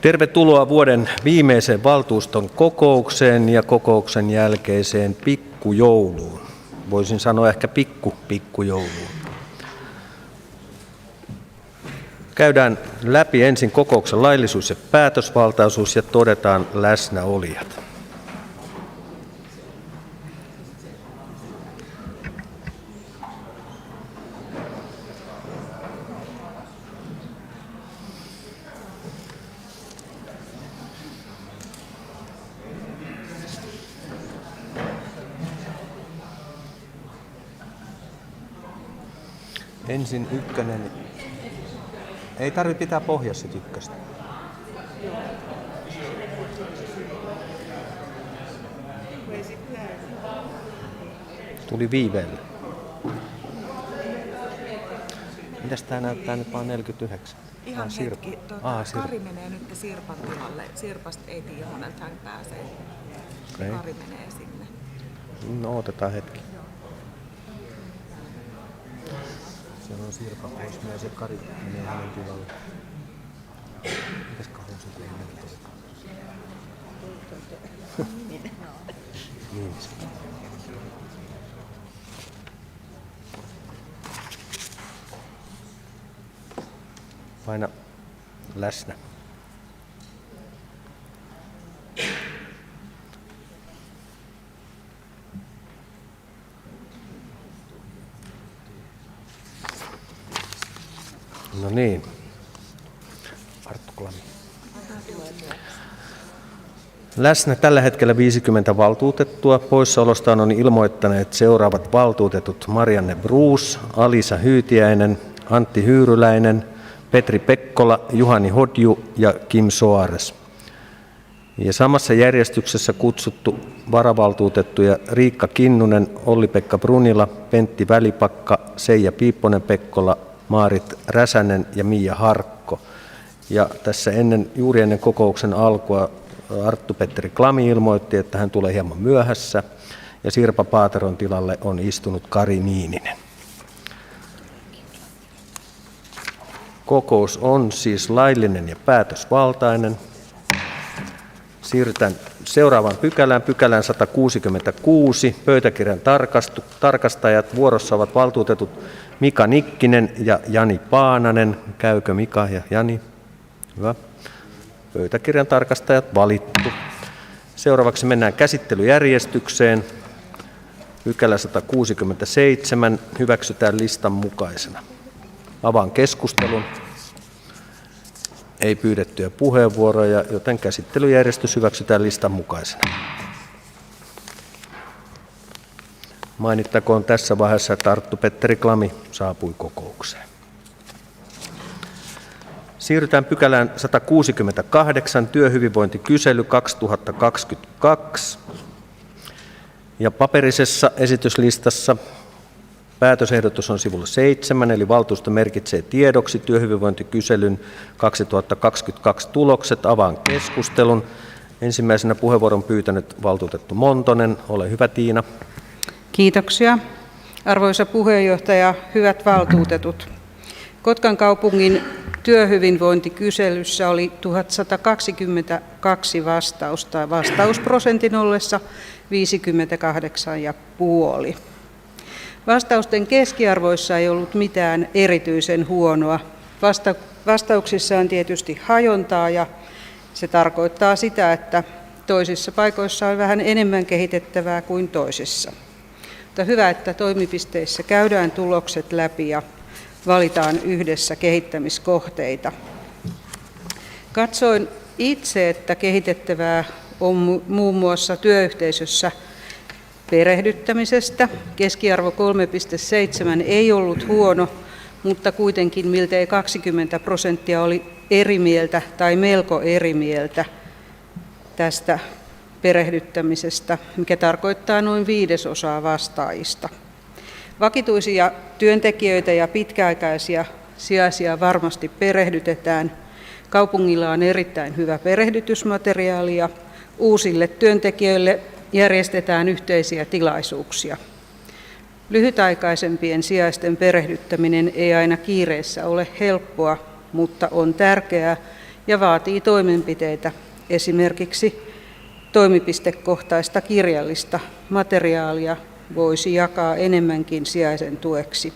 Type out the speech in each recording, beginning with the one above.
Tervetuloa vuoden viimeiseen valtuuston kokoukseen ja kokouksen jälkeiseen pikkujouluun. Voisin sanoa ehkä pikkujouluun. Käydään läpi ensin kokouksen laillisuus ja päätösvaltaisuus ja todetaan läsnäolijat. Ensin ykkönen. Ei tarvitse pitää pohjassa ykköstä. Tuli viiveellä. Mitäs tää näyttää nyt vaan 49? Ihan hetki. Kari menee nyt Sirpan tilalle. Sirpasta ei tiedä, johon hän pääsee. Okay. Kari menee sinne. No otetaan hetki. Siellä on Sirpa pois myös ja Kari menee hänen tilalle. Mitäs kauan se tehdään? Niin. Paina läsnä. No niin. Arttu Klami. Läsnä tällä hetkellä 50 valtuutettua. Poissaolostaan on ilmoittaneet seuraavat valtuutetut: Marianne Bruus, Alisa Hyytiäinen, Antti Hyyryläinen, Petri Pekkola, Juhani Hodju ja Kim Soares. Ja samassa järjestyksessä kutsuttu varavaltuutettuja Riikka Kinnunen, Olli-Pekka Brunila, Pentti Välipakka, Seija Piipponen-Pekkola, Maarit Räsänen ja Mia Harkko. Ja tässä juuri ennen kokouksen alkua Arttu-Petteri Klami ilmoitti, että hän tulee hieman myöhässä ja Sirpa Paateron tilalle on istunut Kari Niininen. Kokous on siis laillinen ja päätösvaltainen. Siirrytään seuraavaan pykälään 166. Pöytäkirjan tarkastajat. Vuorossa ovat valtuutetut Mika Nikkinen ja Jani Paananen. Käykö Mika ja Jani? Hyvä. Pöytäkirjan tarkastajat valittu. Seuraavaksi mennään käsittelyjärjestykseen. Pykälä 167. Hyväksytään listan mukaisena. Avaan keskustelun. Ei pyydettyjä puheenvuoroja, joten käsittelyjärjestys hyväksytään listan mukaisena. Mainittakoon tässä vaiheessa, että Arttu-Petteri Klami saapui kokoukseen. Siirrytään pykälään 168, työhyvinvointikysely 2022. Ja paperisessa esityslistassa päätösehdotus on sivulla 7, eli valtuusto merkitsee tiedoksi työhyvinvointikyselyn 2022 tulokset. Avaan keskustelun. Ensimmäisenä puheenvuoron pyytänyt valtuutettu Montonen. Ole hyvä, Tiina. Kiitoksia. Arvoisa puheenjohtaja, hyvät valtuutetut. Kotkan kaupungin työhyvinvointikyselyssä oli 1122 vastausta, vastausprosentin ollessa 58,5. Vastausten keskiarvoissa ei ollut mitään erityisen huonoa. Vastauksissa on tietysti hajontaa ja se tarkoittaa sitä, että toisissa paikoissa on vähän enemmän kehitettävää kuin toisissa. Mutta hyvä, että toimipisteissä käydään tulokset läpi ja valitaan yhdessä kehittämiskohteita. Katsoin itse, että kehitettävää on muun muassa työyhteisössä perehdyttämisestä. Keskiarvo 3,7 ei ollut huono, mutta kuitenkin miltei 20% oli eri mieltä tai melko eri mieltä tästä perehdyttämisestä, mikä tarkoittaa noin 1/5 vastaajista. Vakituisia työntekijöitä ja pitkäaikaisia sijaisia varmasti perehdytetään. Kaupungilla on erittäin hyvä perehdytysmateriaali ja uusille työntekijöille järjestetään yhteisiä tilaisuuksia. Lyhytaikaisempien sijaisten perehdyttäminen ei aina kiireessä ole helppoa, mutta on tärkeää ja vaatii toimenpiteitä, esimerkiksi toimipistekohtaista kirjallista materiaalia voisi jakaa enemmänkin sijaisen tueksi.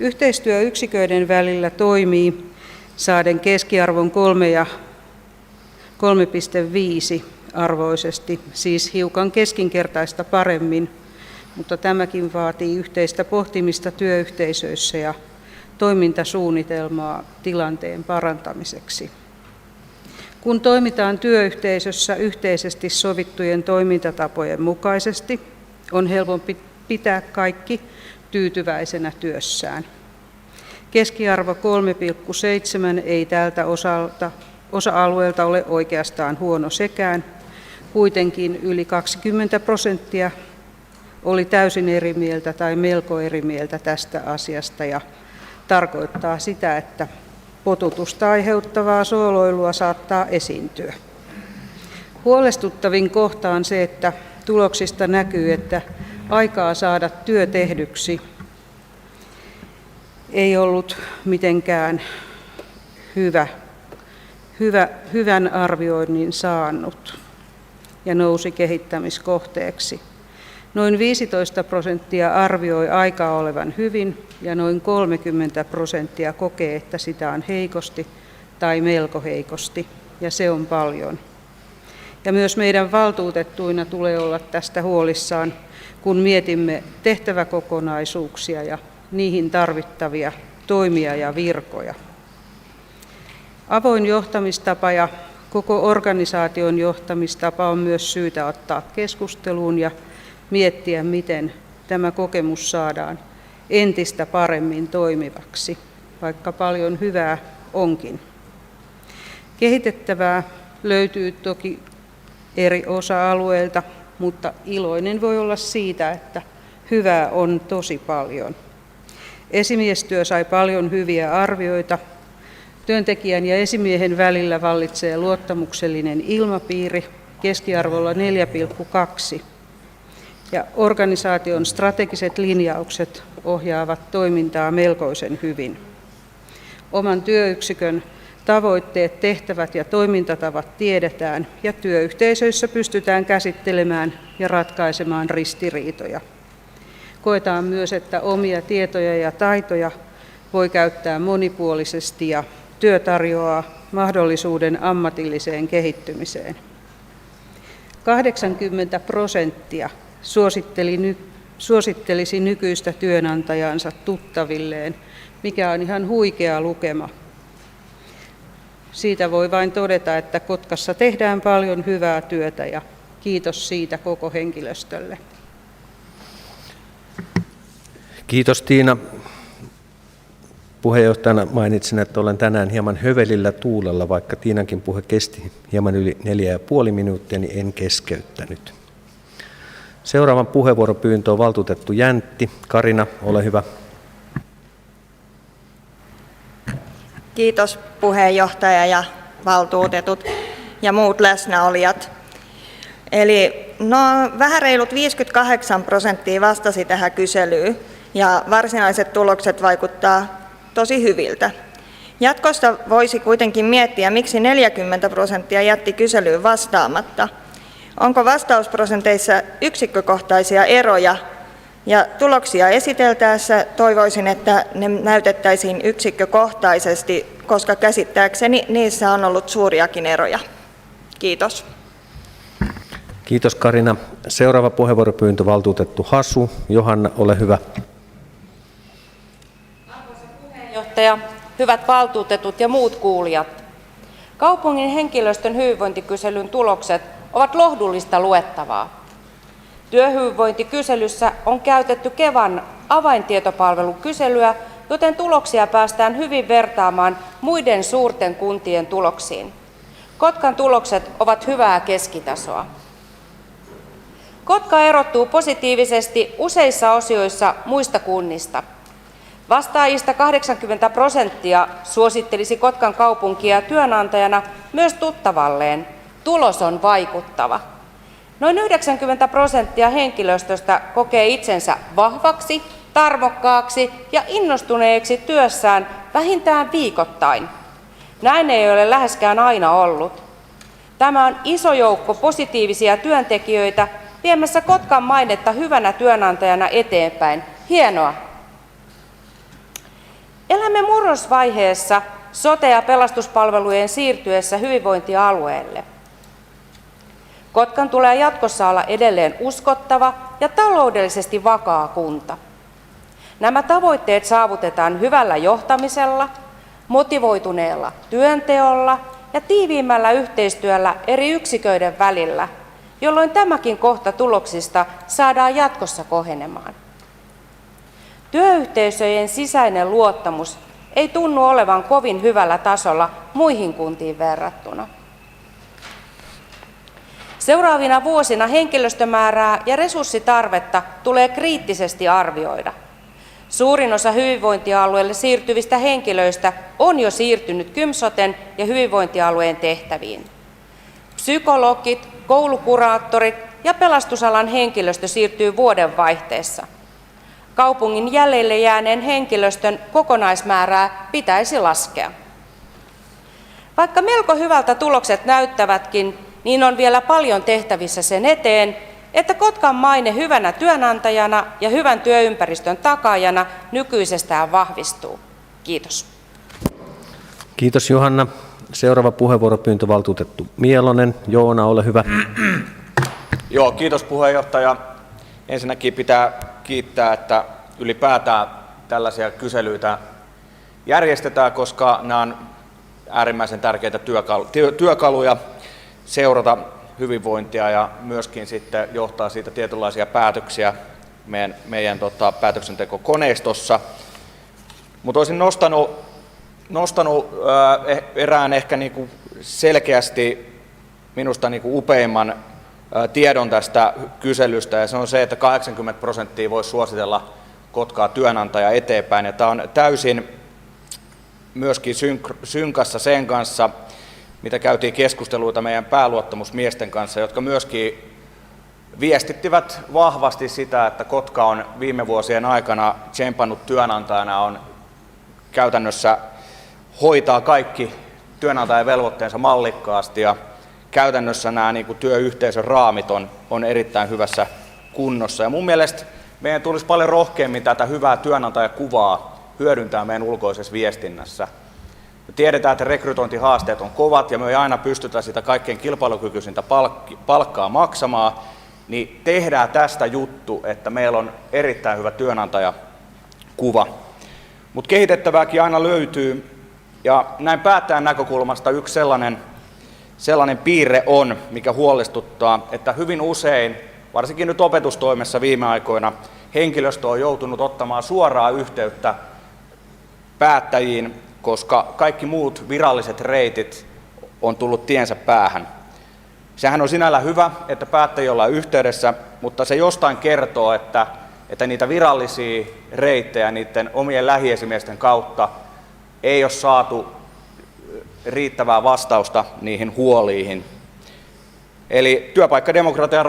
Yhteistyö yksiköiden välillä toimii saaden keskiarvon 3 ja 3,5 arvoisesti, siis hiukan keskinkertaista paremmin, mutta tämäkin vaatii yhteistä pohtimista työyhteisöissä ja toimintasuunnitelmaa tilanteen parantamiseksi. Kun toimitaan työyhteisössä yhteisesti sovittujen toimintatapojen mukaisesti, on helpompi pitää kaikki tyytyväisenä työssään. Keskiarvo 3,7 ei tältä osa-alueelta ole oikeastaan huono sekään. Kuitenkin yli 20% oli täysin eri mieltä tai melko eri mieltä tästä asiasta ja tarkoittaa sitä, että potutusta aiheuttavaa sooloilua saattaa esiintyä. Huolestuttavin kohta on se, että tuloksista näkyy, että aikaa saada työ tehdyksi ei ollut mitenkään hyvän arvioinnin saanut ja nousi kehittämiskohteeksi. Noin 15% arvioi aikaa olevan hyvin ja noin 30% kokee, että sitä on heikosti tai melko heikosti, ja se on paljon. Ja myös meidän valtuutettuina tulee olla tästä huolissaan, kun mietimme tehtäväkokonaisuuksia ja niihin tarvittavia toimia ja virkoja. Avoin johtamistapa ja koko organisaation johtamistapa on myös syytä ottaa keskusteluun ja miettiä, miten tämä kokemus saadaan entistä paremmin toimivaksi, vaikka paljon hyvää onkin. Kehitettävää löytyy toki eri osa-alueilta, mutta iloinen voi olla siitä, että hyvää on tosi paljon. Esimiestyö sai paljon hyviä arvioita. Työntekijän ja esimiehen välillä vallitsee luottamuksellinen ilmapiiri keskiarvolla 4,2. Ja organisaation strategiset linjaukset ohjaavat toimintaa melkoisen hyvin. Oman työyksikön tavoitteet, tehtävät ja toimintatavat tiedetään ja työyhteisöissä pystytään käsittelemään ja ratkaisemaan ristiriitoja. Koetaan myös, että omia tietoja ja taitoja voi käyttää monipuolisesti ja työ tarjoaa mahdollisuuden ammatilliseen kehittymiseen. 80% suosittelisi nykyistä työnantajansa tuttavilleen, mikä on ihan huikea lukema. Siitä voi vain todeta, että Kotkassa tehdään paljon hyvää työtä ja kiitos siitä koko henkilöstölle. Kiitos Tiina. Puheenjohtajana mainitsin, että olen tänään hieman hövelillä tuulella, vaikka Tiinankin puhe kesti hieman yli 4,5 minuuttia, niin en keskeyttänyt. Seuraavan puheenvuoropyyntö on valtuutettu Jäntti. Karina, ole hyvä. Kiitos puheenjohtaja ja valtuutetut ja muut läsnäolijat. Eli vähän reilut 58% vastasi tähän kyselyyn ja varsinaiset tulokset vaikuttaa tosi hyviltä. Jatkossa voisi kuitenkin miettiä, miksi 40% jätti kyselyyn vastaamatta. Onko vastausprosenteissa yksikkökohtaisia eroja? Ja tuloksia esiteltäessä toivoisin, että ne näytettäisiin yksikkökohtaisesti, koska käsittääkseni niissä on ollut suuriakin eroja. Kiitos. Kiitos Karina. Seuraava puheenvuoropyyntö valtuutettu Hasu. Johanna, ole hyvä. Arvoisa puheenjohtaja, hyvät valtuutetut ja muut kuulijat. Kaupungin henkilöstön hyvinvointikyselyn tulokset ovat lohdullista luettavaa. Työhyvinvointikyselyssä on käytetty Kevan avaintietopalvelukyselyä, joten tuloksia päästään hyvin vertaamaan muiden suurten kuntien tuloksiin. Kotkan tulokset ovat hyvää keskitasoa. Kotka erottuu positiivisesti useissa osioissa muista kunnista. Vastaajista 80% suosittelisi Kotkan kaupunkia työnantajana myös tuttavalleen. Tulos on vaikuttava. Noin 90% henkilöstöstä kokee itsensä vahvaksi, tarmokkaaksi ja innostuneeksi työssään vähintään viikoittain. Näin ei ole läheskään aina ollut. Tämä on iso joukko positiivisia työntekijöitä viemässä Kotkan mainetta hyvänä työnantajana eteenpäin. Hienoa! Elämme murrosvaiheessa sote- ja pelastuspalvelujen siirtyessä hyvinvointialueelle. Kotkan tulee jatkossa olla edelleen uskottava ja taloudellisesti vakaa kunta. Nämä tavoitteet saavutetaan hyvällä johtamisella, motivoituneella työnteolla ja tiiviimmällä yhteistyöllä eri yksiköiden välillä, jolloin tämäkin kohta tuloksista saadaan jatkossa kohenemaan. Työyhteisöjen sisäinen luottamus ei tunnu olevan kovin hyvällä tasolla muihin kuntiin verrattuna. Seuraavina vuosina henkilöstömäärää ja resurssitarvetta tulee kriittisesti arvioida. Suurin osa hyvinvointialueelle siirtyvistä henkilöistä on jo siirtynyt KYMSOTen ja hyvinvointialueen tehtäviin. Psykologit, koulukuraattorit ja pelastusalan henkilöstö siirtyy vuodenvaihteessa. Kaupungin jäljelle jääneen henkilöstön kokonaismäärää pitäisi laskea. Vaikka melko hyvältä tulokset näyttävätkin, niin on vielä paljon tehtävissä sen eteen, että Kotkan maine hyvänä työnantajana ja hyvän työympäristön takaajana nykyisestään vahvistuu. Kiitos. Kiitos Johanna. Seuraava puheenvuoropyyntö valtuutettu Mielonen. Joona, ole hyvä. Joo, kiitos puheenjohtaja. Ensinnäkin pitää kiittää, että ylipäätään tällaisia kyselyitä järjestetään, koska nämä on äärimmäisen tärkeitä työkaluja seurata hyvinvointia ja myöskin sitten johtaa siitä tietynlaisia päätöksiä meidän päätöksentekokoneistossa. Mutta olisin nostanut erään ehkä niinku selkeästi minusta niinku upeimman tiedon tästä kyselystä, ja se on se, että 80% voisi suositella Kotkaa työnantaja eteenpäin. Ja tämä on täysin myöskin synkassa sen kanssa, mitä käytiin keskusteluita meidän pääluottamusmiesten kanssa, jotka myöskin viestittivät vahvasti sitä, että Kotka on viime vuosien aikana tsempannut työnantajana, on käytännössä hoitaa kaikki työnantajan velvoitteensa mallikkaasti, ja käytännössä nämä niin kuin työyhteisön raamit on erittäin hyvässä kunnossa. Ja mun mielestä meidän tulisi paljon rohkeammin tätä hyvää työnantajakuvaa hyödyntää meidän ulkoisessa viestinnässä. Me tiedetään, että rekrytointihaasteet on kovat ja me ei aina pystytä sitä kaikkein kilpailukykyisintä palkkaa maksamaan, niin tehdään tästä juttu, että meillä on erittäin hyvä työnantajakuva. Mutta kehitettävääkin aina löytyy, ja näin päättäjän näkökulmasta yksi sellainen piirre on, mikä huolestuttaa, että hyvin usein, varsinkin nyt opetustoimessa viime aikoina, henkilöstö on joutunut ottamaan suoraa yhteyttä päättäjiin, koska kaikki muut viralliset reitit on tullut tiensä päähän. Sehän on sinällä hyvä, että päättäjiä ollaan yhteydessä, mutta se jostain kertoo, että niitä virallisia reittejä niiden omien lähiesimiesten kautta ei ole saatu riittävää vastausta niihin huoliin. Eli työpaikkademokratian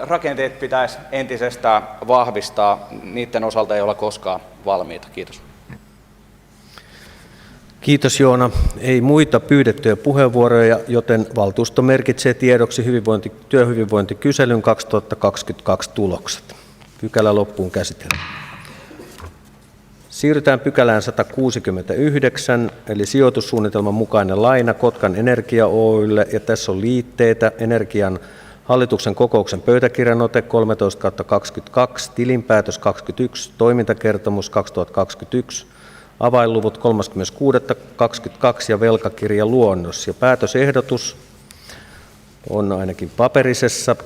rakenteet pitäisi entisestään vahvistaa, niiden osalta ei olla koskaan valmiita. Kiitos. Kiitos Joona. Ei muita pyydettyjä puheenvuoroja, joten valtuusto merkitsee tiedoksi työhyvinvointikyselyn 2022 tulokset. Pykälä loppuun käsitellään. Siirrytään pykälään 169, eli sijoitussuunnitelman mukainen laina Kotkan Energia Oy:lle, ja tässä on liitteitä: Energian hallituksen kokouksen pöytäkirjanote 13/22, tilinpäätös 21, toimintakertomus 2021, avainluvut 30.6.22 ja velkakirjaluonnos. Ja päätösehdotus on ainakin paperisessa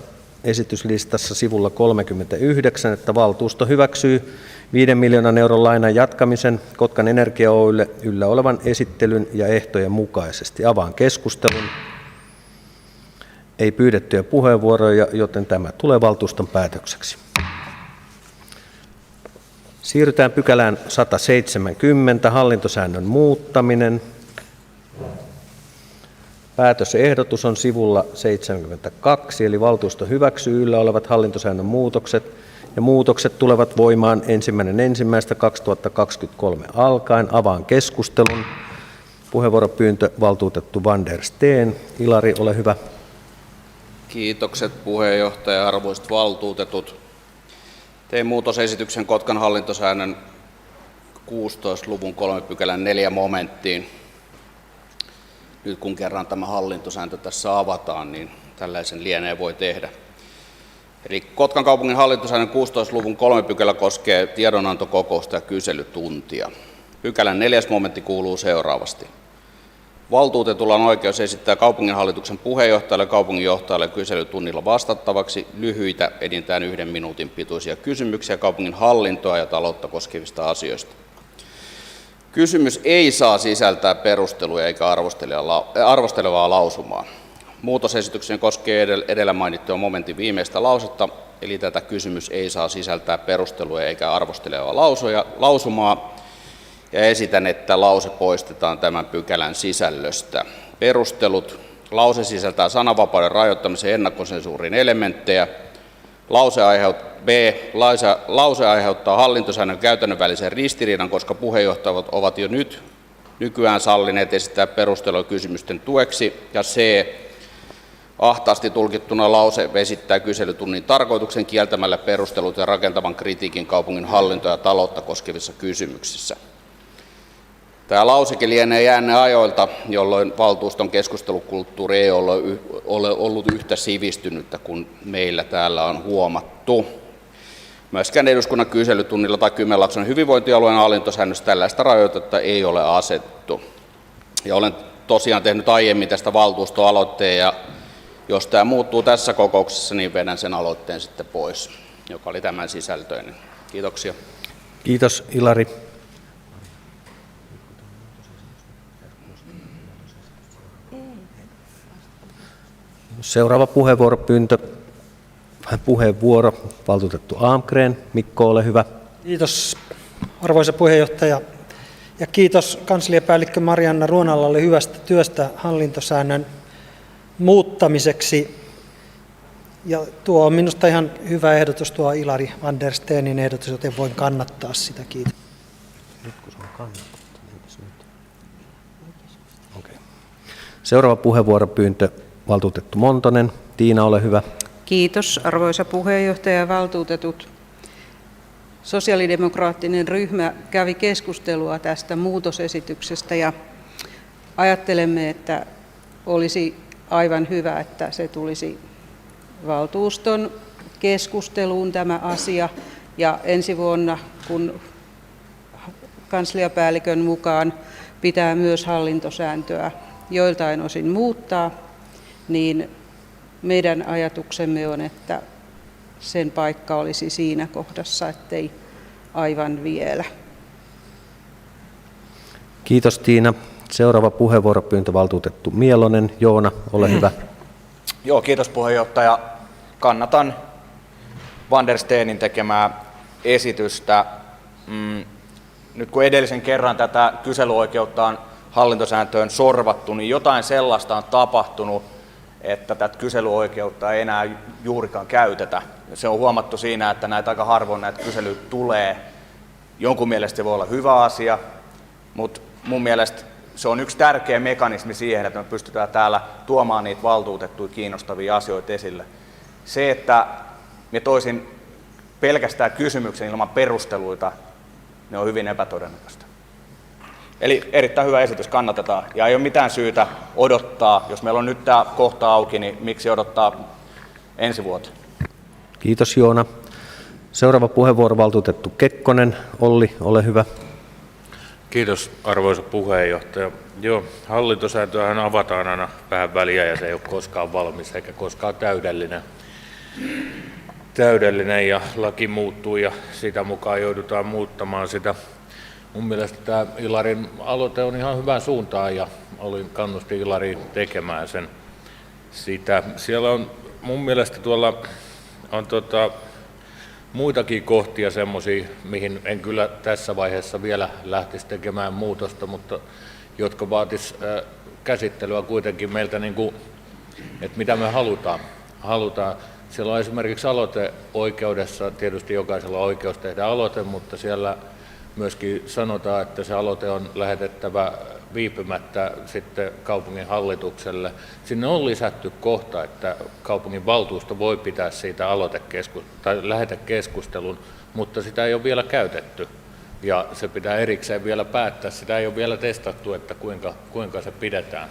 esityslistassa sivulla 39, että valtuusto hyväksyy 5 miljoonan euron lainan jatkamisen Kotkan Energia Oy:lle yllä olevan esittelyn ja ehtojen mukaisesti. Avaan keskustelun. Ei pyydettyjä puheenvuoroja, joten tämä tulee valtuuston päätökseksi. Siirrytään pykälään 170, hallintosäännön muuttaminen. Päätösehdotus on sivulla 72, eli valtuusto hyväksyy yllä olevat hallintosäännön muutokset, ja muutokset tulevat voimaan 1.1.2023 alkaen. Avaan keskustelun. Puheenvuoropyyntö valtuutettu Van der Steen. Ilari, ole hyvä. Kiitokset puheenjohtaja, arvoisat valtuutetut. Tein muutosesityksen Kotkan hallintosäännön 16 luvun 3 pykälän 4 momenttiin. Nyt kun kerran tämä hallintosääntö tässä avataan, niin tällaisen lienee voi tehdä. Eli Kotkan kaupungin hallintosäännön 16 luvun 3 pykälä koskee tiedonantokokousta ja kyselytuntia. Pykälän 4 momentti kuuluu seuraavasti. Valtuutetulla on oikeus esittää kaupunginhallituksen puheenjohtajalle ja kaupunginjohtajalle kyselytunnilla vastattavaksi lyhyitä, enintään 1 minuutin pituisia kysymyksiä kaupungin hallintoa ja taloutta koskevista asioista. Kysymys ei saa sisältää perusteluja eikä arvostelevaa lausumaa. Muutosesityksen koskee edellä mainittua momentin viimeistä lausetta, eli tätä kysymys ei saa sisältää perusteluja eikä arvostelevaa lausumaa, ja esitän, että lause poistetaan tämän pykälän sisällöstä. Perustelut. Lause sisältää sananvapauden rajoittamisen ennakkosensuurin elementtejä. Lause aiheuttaa hallintosäännön käytännön välisen ristiriidan, koska puheenjohtajat ovat jo nykyään sallineet esittää perusteluja kysymysten tueksi. Ja C. Ahtaasti tulkittuna lause vesittää kyselytunnin tarkoituksen kieltämällä perustelut ja rakentavan kritiikin kaupungin hallintoa ja taloutta koskevissa kysymyksissä. Tämä lauseke lienee jäänne ajoilta, jolloin valtuuston keskustelukulttuuri ei ole ollut yhtä sivistynyttä kuin meillä täällä on huomattu. Myöskään eduskunnan kyselytunnilla tai Kymenlaakson hyvinvointialueen hallintosäännössä tällaista rajoitetta ei ole asetettu. Ja olen tosiaan tehnyt aiemmin tästä valtuustoaloitteen, ja jos tämä muuttuu tässä kokouksessa, niin vedän sen aloitteen sitten pois, joka oli tämän sisältöinen. Kiitoksia. Kiitos, Ilari. Seuraava puheenvuoro, valtuutettu Almgren. Mikko, ole hyvä. Kiitos arvoisa puheenjohtaja ja kiitos kansliapäällikkö Marianna Ruonalalle hyvästä työstä hallintosäännön muuttamiseksi. Ja tuo on minusta ihan hyvä ehdotus, tuo Ilari Van der Steenin ehdotus, joten voin kannattaa sitä. Kiitos. Nyt kun se on kannatettu, entäs nyt? Okay. Seuraava puheenvuoropyyntö, valtuutettu Montonen. Tiina, ole hyvä. Kiitos arvoisa puheenjohtaja ja valtuutetut. Sosiaalidemokraattinen ryhmä kävi keskustelua tästä muutosesityksestä ja ajattelemme, että olisi aivan hyvä, että se tulisi valtuuston keskusteluun tämä asia. Ja ensi vuonna, kun kansliapäällikön mukaan pitää myös hallintosääntöä joiltain osin muuttaa, niin meidän ajatuksemme on, että sen paikka olisi siinä kohdassa, ettei aivan vielä. Kiitos Tiina. Seuraava puheenvuoropyyntö, valtuutettu Mielonen. Joona, ole hyvä. Joo, kiitos puheenjohtaja. Kannatan Van der Steenin tekemää esitystä. Nyt kun edellisen kerran tätä kyselyoikeutta on hallintosääntöön sorvattu, niin jotain sellaista on tapahtunut, että tätä kyselyoikeutta ei enää juurikaan käytetä. Se on huomattu siinä, että näitä aika harvoin näitä kyselyitä tulee. Jonkun mielestä se voi olla hyvä asia, mutta mun mielestä se on yksi tärkeä mekanismi siihen, että me pystytään täällä tuomaan niitä valtuutettuja kiinnostavia asioita esille. Se, että me toisin pelkästään kysymyksen ilman perusteluita, ne on hyvin epätodennäköistä. Eli erittäin hyvä esitys, kannatetaan. Ja ei ole mitään syytä odottaa, jos meillä on nyt tämä kohta auki, niin miksi odottaa ensi vuotta? Kiitos Joona. Seuraava puheenvuoro, valtuutettu Kekkonen. Olli, ole hyvä. Kiitos arvoisa puheenjohtaja. Joo, hallintosääntöähän avataan aina vähän väliä ja se ei ole koskaan valmis eikä koskaan täydellinen ja laki muuttuu ja sitä mukaan joudutaan muuttamaan sitä. Mun mielestä tämä Ilarin aloite on ihan hyvään suuntaan ja kannustin Ilari tekemään sitä. Siellä on mun mielestä tuolla on muitakin kohtia semmoisia, mihin en kyllä tässä vaiheessa vielä lähtisi tekemään muutosta, mutta jotka vaatis käsittelyä kuitenkin meiltä, että mitä me halutaan. Siellä on esimerkiksi aloiteoikeudessa, tietysti jokaisella on oikeus tehdä aloite, mutta siellä myöskin sanotaan, että se aloite on lähetettävä viipymättä sitten kaupungin hallitukselle. Sinne on lisätty kohta, että kaupungin valtuusto voi pitää siitä lähetekeskustelun, mutta sitä ei ole vielä käytetty. Ja se pitää erikseen vielä päättää. Sitä ei ole vielä testattu, että kuinka se pidetään.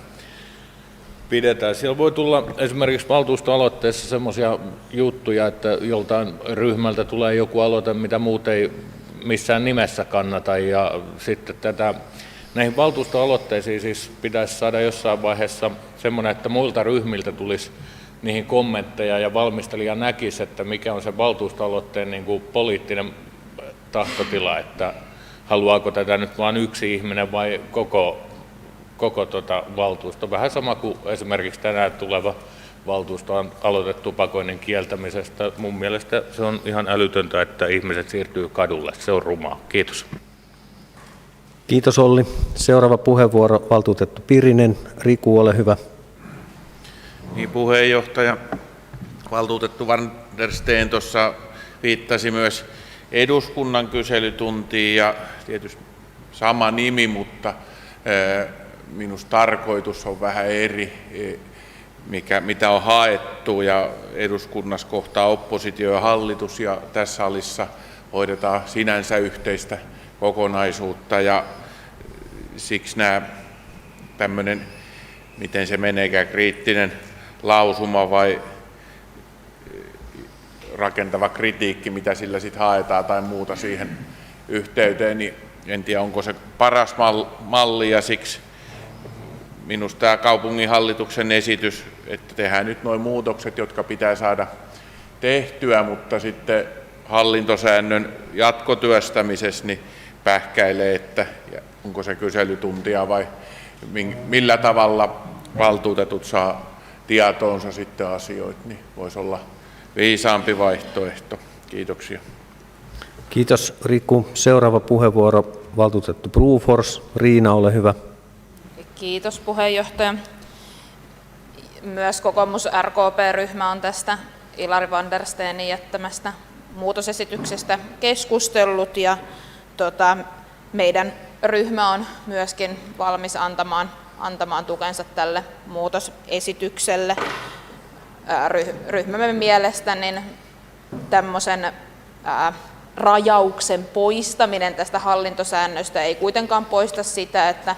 Siellä voi tulla esimerkiksi valtuustoaloitteessa semmoisia juttuja, että joltain ryhmältä tulee joku aloite, mitä muut ei missään nimessä kannata. Ja sitten näihin valtuustoaloitteisiin siis pitäisi saada jossain vaiheessa semmoinen, että muilta ryhmiltä tulisi niihin kommentteja ja valmistelija näkisi, että mikä on se valtuustoaloitteen niin kuin poliittinen tahtotila, että haluaako tätä nyt vain yksi ihminen vai koko valtuusto. Vähän sama kuin esimerkiksi tänään tuleva valtuusto on aloite tupakoinnin kieltämisestä. Mun mielestä se on ihan älytöntä, että ihmiset siirtyy kadulle. Se on rumaa. Kiitos. Kiitos Olli. Seuraava puheenvuoro valtuutettu Pirinen. Riku, ole hyvä. Niin, puheenjohtaja. Valtuutettu Van der Steen tuossa viittasi myös eduskunnan kyselytuntiin ja tietysti sama nimi, mutta minusta tarkoitus on vähän eri, mitä on haettu, ja eduskunnassa kohtaa oppositio ja hallitus, ja tässä salissa hoidetaan sinänsä yhteistä kokonaisuutta, ja siksi nämä tämmöinen, miten se meneekään, kriittinen lausuma vai rakentava kritiikki, mitä sillä sitten haetaan tai muuta siihen yhteyteen, niin en tiedä, onko se paras malli, ja siksi minusta tämä kaupunginhallituksen esitys, että tehdään nyt nuo muutokset, jotka pitää saada tehtyä, mutta sitten hallintosäännön jatkotyöstämisessä niin pähkäilee, että onko se kyselytuntia vai millä tavalla valtuutetut saa tietoonsa sitten asioita, niin voisi olla viisaampi vaihtoehto. Kiitoksia. Kiitos Riku. Seuraava puheenvuoro valtuutettu Brufors. Riina, ole hyvä. Kiitos puheenjohtaja. Myös kokoomus RKP-ryhmä on tästä Ilari Van der Steenin jättämästä muutosesityksestä keskustellut ja meidän ryhmä on myöskin valmis antamaan tukensa tälle muutosesitykselle. Ryhmämme mielestä niin tämmöisen rajauksen poistaminen tästä hallintosäännöstä ei kuitenkaan poista sitä, että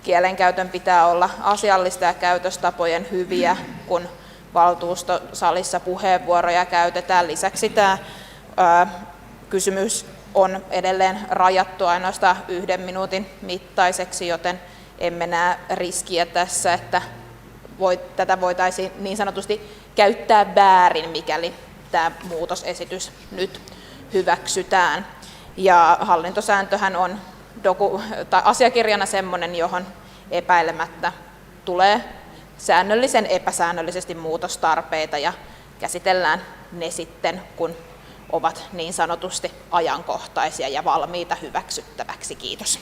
kielenkäytön pitää olla asiallista ja käytöstapojen hyviä, kun valtuustosalissa puheenvuoroja käytetään. Lisäksi tämä kysymys on edelleen rajattu ainoastaan 1 minuutin mittaiseksi, joten emme näe riskiä tässä, että tätä voitaisiin niin sanotusti käyttää väärin, mikäli tämä muutosesitys nyt hyväksytään. Ja hallintosääntöhän on asiakirjana sellainen, johon epäilemättä tulee säännöllisen epäsäännöllisesti muutostarpeita ja käsitellään ne sitten, kun ovat niin sanotusti ajankohtaisia ja valmiita hyväksyttäväksi. Kiitos.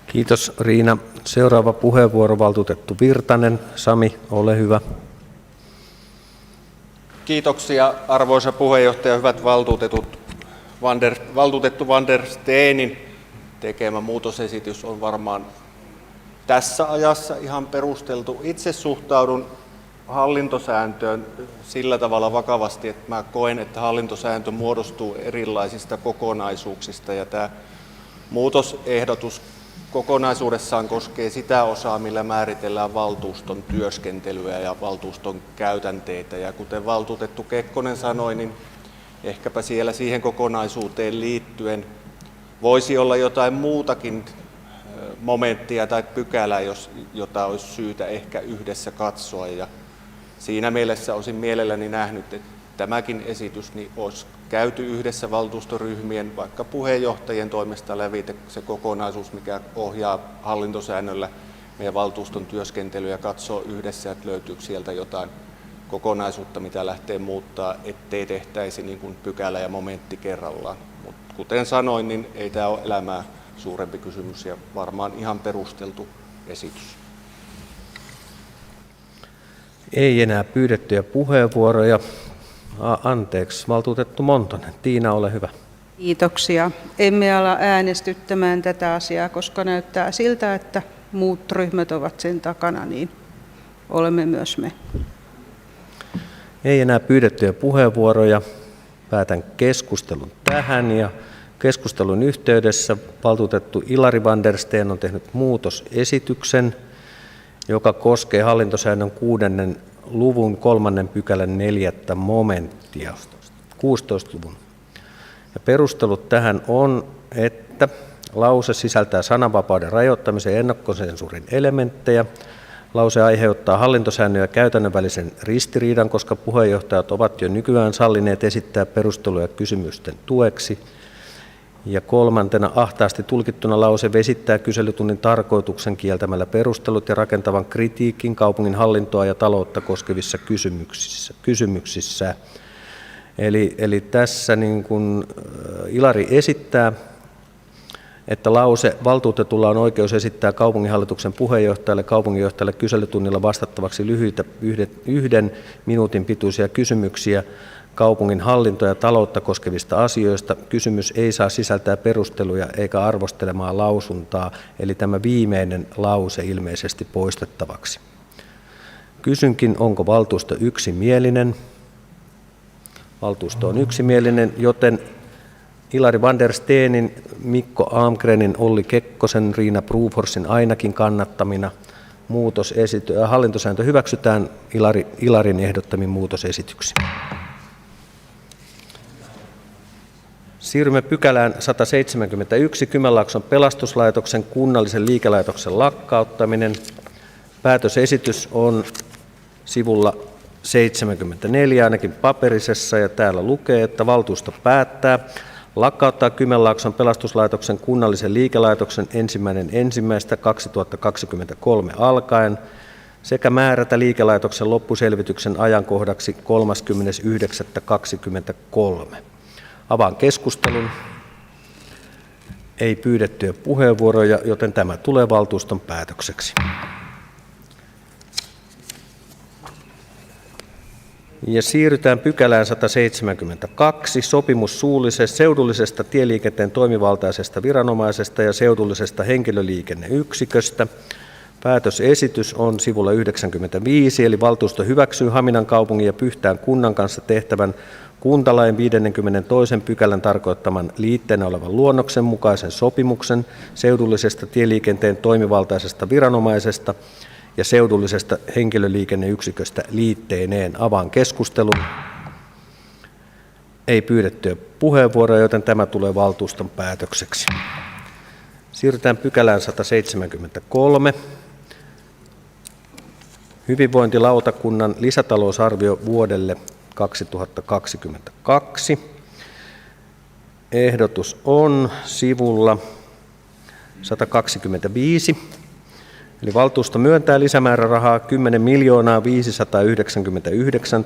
Kiitos Riina. Seuraava puheenvuoro valtuutettu Virtanen. Sami, ole hyvä. Kiitoksia arvoisa puheenjohtaja, hyvät valtuutetut. Valtuutettu Van der Steenin tekemä muutosesitys on varmaan tässä ajassa ihan perusteltu. Itse suhtaudun hallintosääntöön sillä tavalla vakavasti, että mä koen, että hallintosääntö muodostuu erilaisista kokonaisuuksista ja tämä muutosehdotus kokonaisuudessaan koskee sitä osaa, millä määritellään valtuuston työskentelyä ja valtuuston käytänteitä. Ja kuten valtuutettu Kekkonen sanoi, niin ehkäpä siellä siihen kokonaisuuteen liittyen voisi olla jotain muutakin momenttia tai pykälää, jota olisi syytä ehkä yhdessä katsoa. Ja siinä mielessä olisin mielelläni nähnyt, että tämäkin esitys niin olisi käyty yhdessä valtuustoryhmien, vaikka puheenjohtajien toimesta lävitse se kokonaisuus, mikä ohjaa hallintosäännöllä meidän valtuuston työskentelyä ja katsoo yhdessä, että löytyykö sieltä jotain kokonaisuutta, mitä lähtee muuttaa, ettei tehtäisi niin kuin pykälä ja momentti kerrallaan. Mutta kuten sanoin, niin ei tämä ole elämää suurempi kysymys ja varmaan ihan perusteltu esitys. Ei enää pyydettyjä puheenvuoroja. Anteeksi, valtuutettu Montonen. Tiina, ole hyvä. Kiitoksia. Emme ala äänestyttämään tätä asiaa, koska näyttää siltä, että muut ryhmät ovat sen takana, niin olemme myös me. Ei enää pyydettyjä puheenvuoroja. Päätän keskustelun tähän ja keskustelun yhteydessä valtuutettu Ilari van der Steen on tehnyt muutosesityksen, joka koskee hallintosäännön 6. luvun 3. pykälän 4. momenttia, 16 luvun. Ja perustelut tähän on, että lause sisältää sananvapauden rajoittamisen ja ennakkosensuurin elementtejä. Lause aiheuttaa hallintosäännön ja käytännön välisen ristiriidan, koska puheenjohtajat ovat jo nykyään sallineet esittää perusteluja kysymysten tueksi. Ja 3. ahtaasti tulkittuna lause vesittää kyselytunnin tarkoituksen kieltämällä perustelut ja rakentavan kritiikin kaupungin hallintoa ja taloutta koskevissa kysymyksissä. Eli tässä niin kuin Ilari esittää, että lause valtuutetulla on oikeus esittää kaupunginhallituksen kaupunginjohtajalle kyselytunnilla vastattavaksi lyhyitä 1 minuutin pituisia kysymyksiä kaupungin hallintoa ja taloutta koskevista asioista. Kysymys ei saa sisältää perusteluja eikä arvostelemaa lausuntaa, eli tämä viimeinen lause ilmeisesti poistettavaksi. Kysynkin, onko valtuusto yksimielinen? Valtuusto on yksimielinen, joten Ilari van der Steenin, Mikko Almgrenin, Olli Kekkosen, Riina Broforsin ainakin kannattamina hallintosääntö hyväksytään Ilarin ehdottamin muutosesityksiin. Siirrymme pykälään 171, Kymenlaakson pelastuslaitoksen kunnallisen liikelaitoksen lakkauttaminen. Päätösesitys on sivulla 74 ainakin paperisessa ja täällä lukee, että valtuusto päättää lakkauttaa Kymenlaakson pelastuslaitoksen kunnallisen liikelaitoksen 1.1.2023 alkaen sekä määrätä liikelaitoksen loppuselvityksen ajankohdaksi 30.9.23. Avaan keskustelun. Ei pyydettyjä puheenvuoroja, joten tämä tulee valtuuston päätökseksi. Ja siirrytään pykälään 172, sopimus seudullisesta tieliikenteen toimivaltaisesta viranomaisesta ja seudullisesta henkilöliikenneyksiköstä. Päätösesitys on sivulla 95, eli valtuusto hyväksyy Haminan kaupungin ja Pyhtään kunnan kanssa tehtävän kuntalain 52. pykälän tarkoittaman liitteenä olevan luonnoksen mukaisen sopimuksen seudullisesta tieliikenteen toimivaltaisesta viranomaisesta ja seudullisesta henkilöliikenneyksiköstä liitteineen. Avaan keskustelun. Ei pyydettyä puheenvuoroja, joten tämä tulee valtuuston päätökseksi. Siirrytään pykälään 173. Hyvinvointilautakunnan lisätalousarvio vuodelle 2022. Ehdotus on sivulla 125. Eli valtuusto myöntää lisämäärärahaa 10 599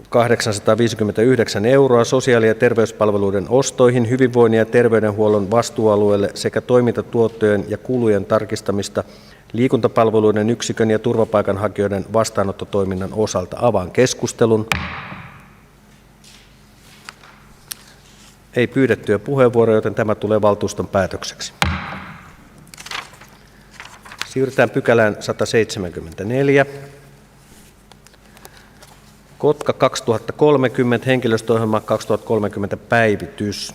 859 euroa sosiaali- ja terveyspalveluiden ostoihin hyvinvoinnin ja terveydenhuollon vastuualueelle sekä toimintatuottojen ja kulujen tarkistamista liikuntapalveluiden yksikön ja turvapaikanhakijoiden vastaanottotoiminnan osalta. Avaan keskustelun. Ei pyydettyjä puheenvuoroja, joten tämä tulee valtuuston päätökseksi. Siirrytään pykälään 174. Kotka 2030, henkilöstöohjelma 2030 päivitys.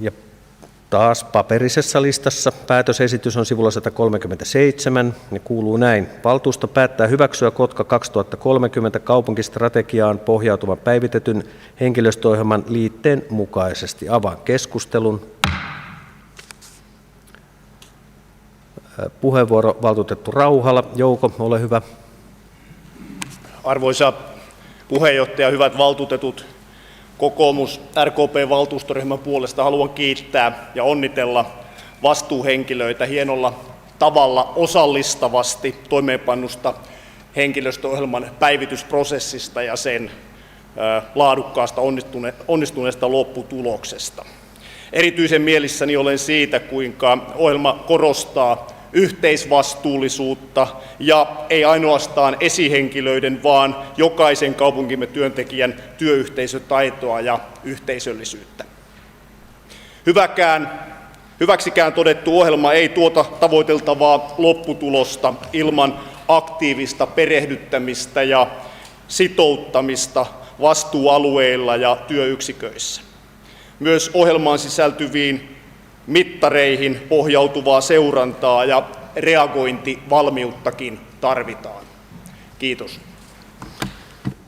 Ja taas paperisessa listassa päätösesitys on sivulla 137 ja kuuluu näin. Valtuusto päättää hyväksyä Kotka 2030 kaupunkistrategiaan pohjautuvan päivitetyn henkilöstöohjelman liitteen mukaisesti. Avaan keskustelun. Puheenvuoro valtuutettu Rauhala. Jouko, ole hyvä. Arvoisa puheenjohtaja, hyvät valtuutetut, kokoomus RKP-valtuustoryhmän puolesta haluan kiittää ja onnitella vastuuhenkilöitä hienolla tavalla osallistavasti toimeenpannusta henkilöstöohjelman päivitysprosessista ja sen laadukkaasta onnistuneesta lopputuloksesta. Erityisen mielissäni olen siitä, kuinka ohjelma korostaa yhteisvastuullisuutta ja ei ainoastaan esihenkilöiden, vaan jokaisen kaupunkimme työntekijän työyhteisötaitoa ja yhteisöllisyyttä. Hyväksikään todettu ohjelma ei tuota tavoiteltavaa lopputulosta ilman aktiivista perehdyttämistä ja sitouttamista vastuualueilla ja työyksiköissä. Myös ohjelmaan sisältyviin mittareihin pohjautuvaa seurantaa ja reagointivalmiuttakin tarvitaan. Kiitos.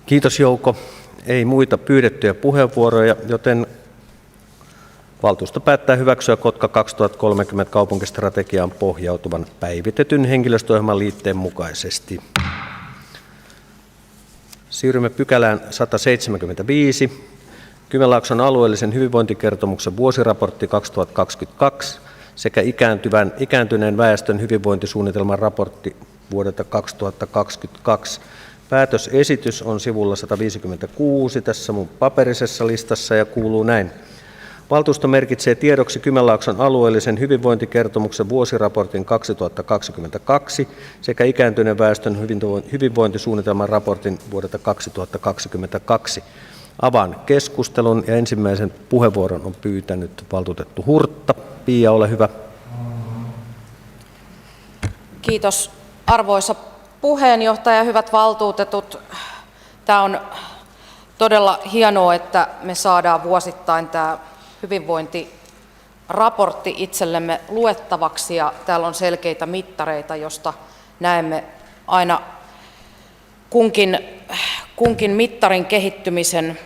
Kiitos Jouko. Ei muita pyydettyjä puheenvuoroja, joten valtuusto päättää hyväksyä Kotka 2030 kaupunkistrategiaan pohjautuvan päivitetyn henkilöstöohjelman liitteen mukaisesti. Siirrymme pykälään 175. Kymenlaakson alueellisen hyvinvointikertomuksen vuosiraportti 2022 sekä ikääntyneen väestön hyvinvointisuunnitelman raportti vuodelta 2022. Päätösesitys on sivulla 156 tässä mun paperisessa listassa ja kuuluu näin. Valtuusto merkitsee tiedoksi Kymenlaakson alueellisen hyvinvointikertomuksen vuosiraportin 2022 sekä ikääntyneen väestön hyvinvointisuunnitelman raportin vuodelta 2022. Avaan keskustelun ja ensimmäisen puheenvuoron on pyytänyt valtuutettu Hurtta. Pia, ole hyvä. Kiitos arvoisa puheenjohtaja, hyvät valtuutetut. Tämä on todella hienoa, että me saadaan vuosittain tämä hyvinvointiraportti itsellemme luettavaksi ja täällä on selkeitä mittareita, josta näemme aina kunkin mittarin kehittymisen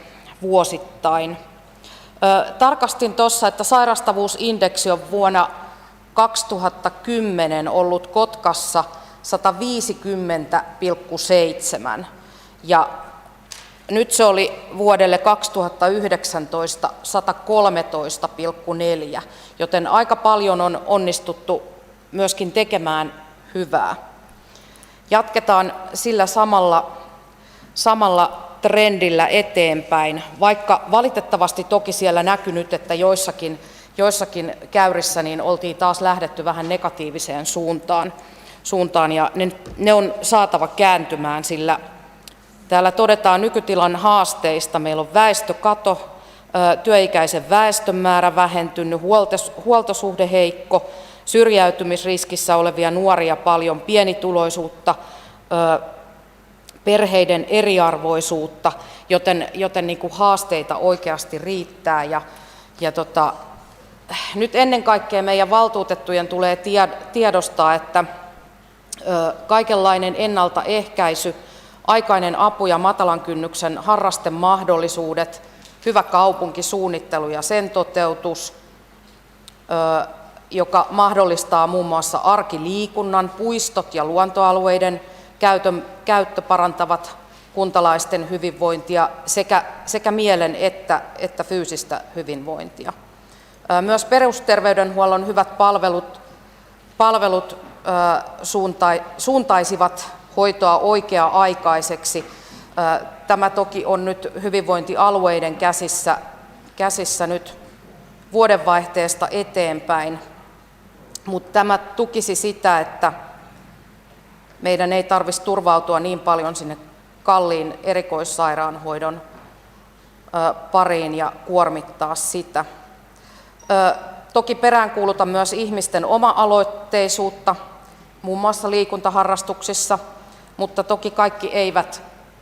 vuosittain. Tarkastin tuossa, että sairastavuusindeksi on vuonna 2010 ollut Kotkassa 150,7 ja nyt se oli vuodelle 2019 113,4, joten aika paljon on onnistuttu myöskin tekemään hyvää. Jatketaan sillä samalla trendillä eteenpäin, vaikka valitettavasti toki siellä näkyy nyt, että joissakin käyrissä niin oltiin taas lähdetty vähän negatiiviseen suuntaan ja ne on saatava kääntymään, sillä täällä todetaan nykytilan haasteista. Meillä on väestökato, työikäisen väestön määrä vähentynyt, huoltosuhde heikko, syrjäytymisriskissä olevia nuoria paljon, pienituloisuutta, perheiden eriarvoisuutta, joten niin kuin haasteita oikeasti riittää. Nyt ennen kaikkea meidän valtuutettujen tulee tiedostaa, että kaikenlainen ennaltaehkäisy, aikainen apu ja matalan kynnyksen harrastemahdollisuudet, hyvä kaupunkisuunnittelu ja sen toteutus, joka mahdollistaa muun muassa arkiliikunnan, puistot ja luontoalueiden käyttö parantavat kuntalaisten hyvinvointia sekä mielen että fyysistä hyvinvointia. Myös perusterveydenhuollon hyvät palvelut suuntaisivat hoitoa oikea-aikaiseksi. Tämä toki on nyt hyvinvointialueiden käsissä nyt vuodenvaihteesta eteenpäin, mutta tämä tukisi sitä, että meidän ei tarvitsisi turvautua niin paljon sinne kalliin erikoissairaanhoidon pariin ja kuormittaa sitä. Toki peräänkuulutan myös ihmisten oma-aloitteisuutta, muun muassa liikuntaharrastuksissa, mutta toki kaikki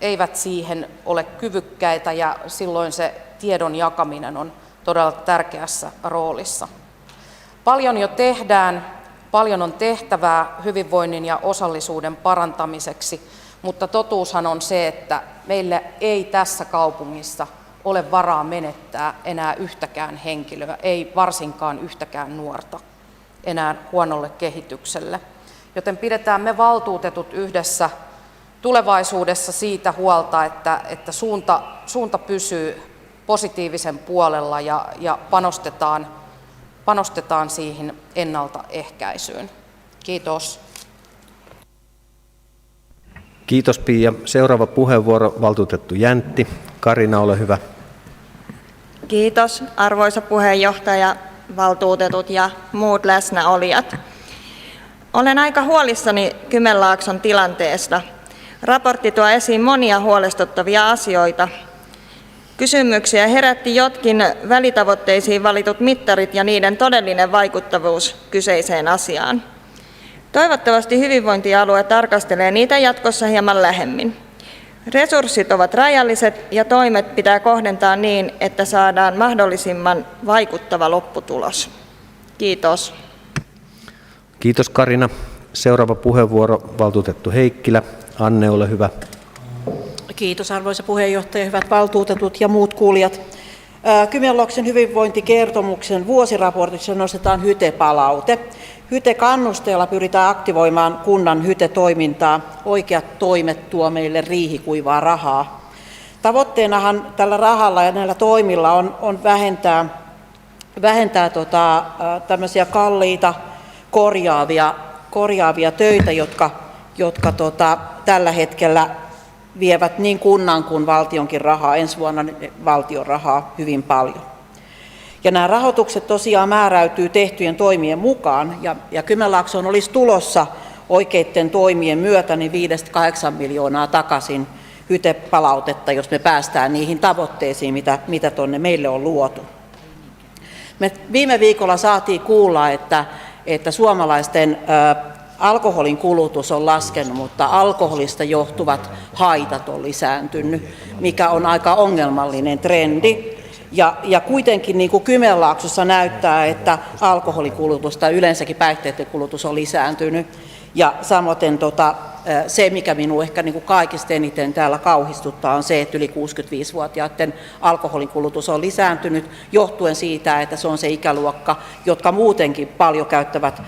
eivät siihen ole kyvykkäitä ja silloin se tiedon jakaminen on todella tärkeässä roolissa. Paljon jo tehdään, paljon on tehtävää hyvinvoinnin ja osallisuuden parantamiseksi, mutta totuushan on se, että meillä ei tässä kaupungissa ole varaa menettää enää yhtäkään henkilöä, ei varsinkaan yhtäkään nuorta enää huonolle kehitykselle. Joten pidetään me valtuutetut yhdessä tulevaisuudessa siitä huolta, että suunta pysyy positiivisen puolella ja panostetaan siihen ennaltaehkäisyyn. Kiitos. Kiitos Pia. Seuraava puheenvuoro valtuutettu Jäntti. Karina, ole hyvä. Kiitos arvoisa puheenjohtaja, valtuutetut ja muut läsnäolijat. Olen aika huolissani Kysymyksiä herätti jotkin välitavoitteisiin valitut mittarit ja niiden todellinen vaikuttavuus kyseiseen asiaan. Toivottavasti hyvinvointialue tarkastelee niitä jatkossa hieman lähemmin. Resurssit ovat rajalliset ja toimet pitää kohdentaa niin, että saadaan mahdollisimman vaikuttava lopputulos. Kiitos. Kiitos Karina. Seuraava puheenvuoro, valtuutettu Heikkilä. Anne, ole hyvä. Kiitos arvoisa puheenjohtaja, hyvät valtuutetut ja muut kuulijat. Kymenlaakson hyvinvointikertomuksen vuosiraportissa nostetaan HYTE-palaute. HYTE-kannusteella pyritään aktivoimaan kunnan HYTE-toimintaa. Oikeat toimet tuo meille riihikuivaa rahaa. Tavoitteenahan tällä rahalla ja näillä toimilla on vähentää tämmöisiä kalliita korjaavia töitä, jotka tällä hetkellä vievät niin kunnan kuin valtionkin rahaa, ensi vuonna valtion rahaa hyvin paljon. Ja nämä rahoitukset tosiaan määräytyy tehtyjen toimien mukaan, ja Kymenlaaksoon olisi tulossa oikeiden toimien myötä niin 5-8 miljoonaa takaisin HYTE-palautetta, jos me päästään niihin tavoitteisiin, mitä tuonne meille on luotu. Me viime viikolla saatiin kuulla, että suomalaisten alkoholin kulutus on laskenut, mutta alkoholista johtuvat haitat on lisääntynyt, mikä on aika ongelmallinen trendi. Ja kuitenkin niin kuin Kymenlaaksossa näyttää, että alkoholikulutus tai yleensäkin päihteiden kulutus on lisääntynyt. Ja samoin se, mikä minua ehkä niin kuin kaikista eniten täällä kauhistuttaa, on se, että yli 65-vuotiaiden alkoholinkulutus on lisääntynyt johtuen siitä, että se on se ikäluokka, jotka muutenkin paljon käyttävät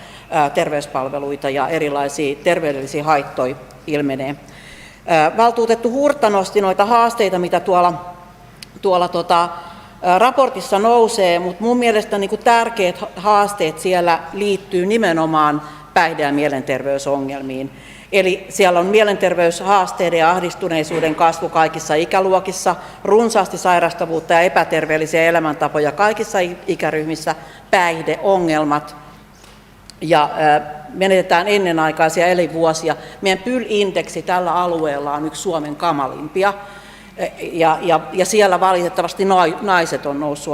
terveyspalveluita ja erilaisia terveydellisiä haittoja ilmenee. Valtuutettu Hurtta nosti noita haasteita, mitä tuolla raportissa nousee, mutta mun mielestä niin kuin tärkeät haasteet siellä liittyy nimenomaan päihde- ja mielenterveysongelmiin. Eli siellä on mielenterveyshaasteiden ja ahdistuneisuuden kasvu kaikissa ikäluokissa, runsaasti sairastavuutta ja epäterveellisiä elämäntapoja kaikissa ikäryhmissä, päihdeongelmat ja menetetään ennenaikaisia elinvuosia. Meidän PYL-indeksi tällä alueella on yksi Suomen kamalimpia ja siellä valitettavasti naiset on noussut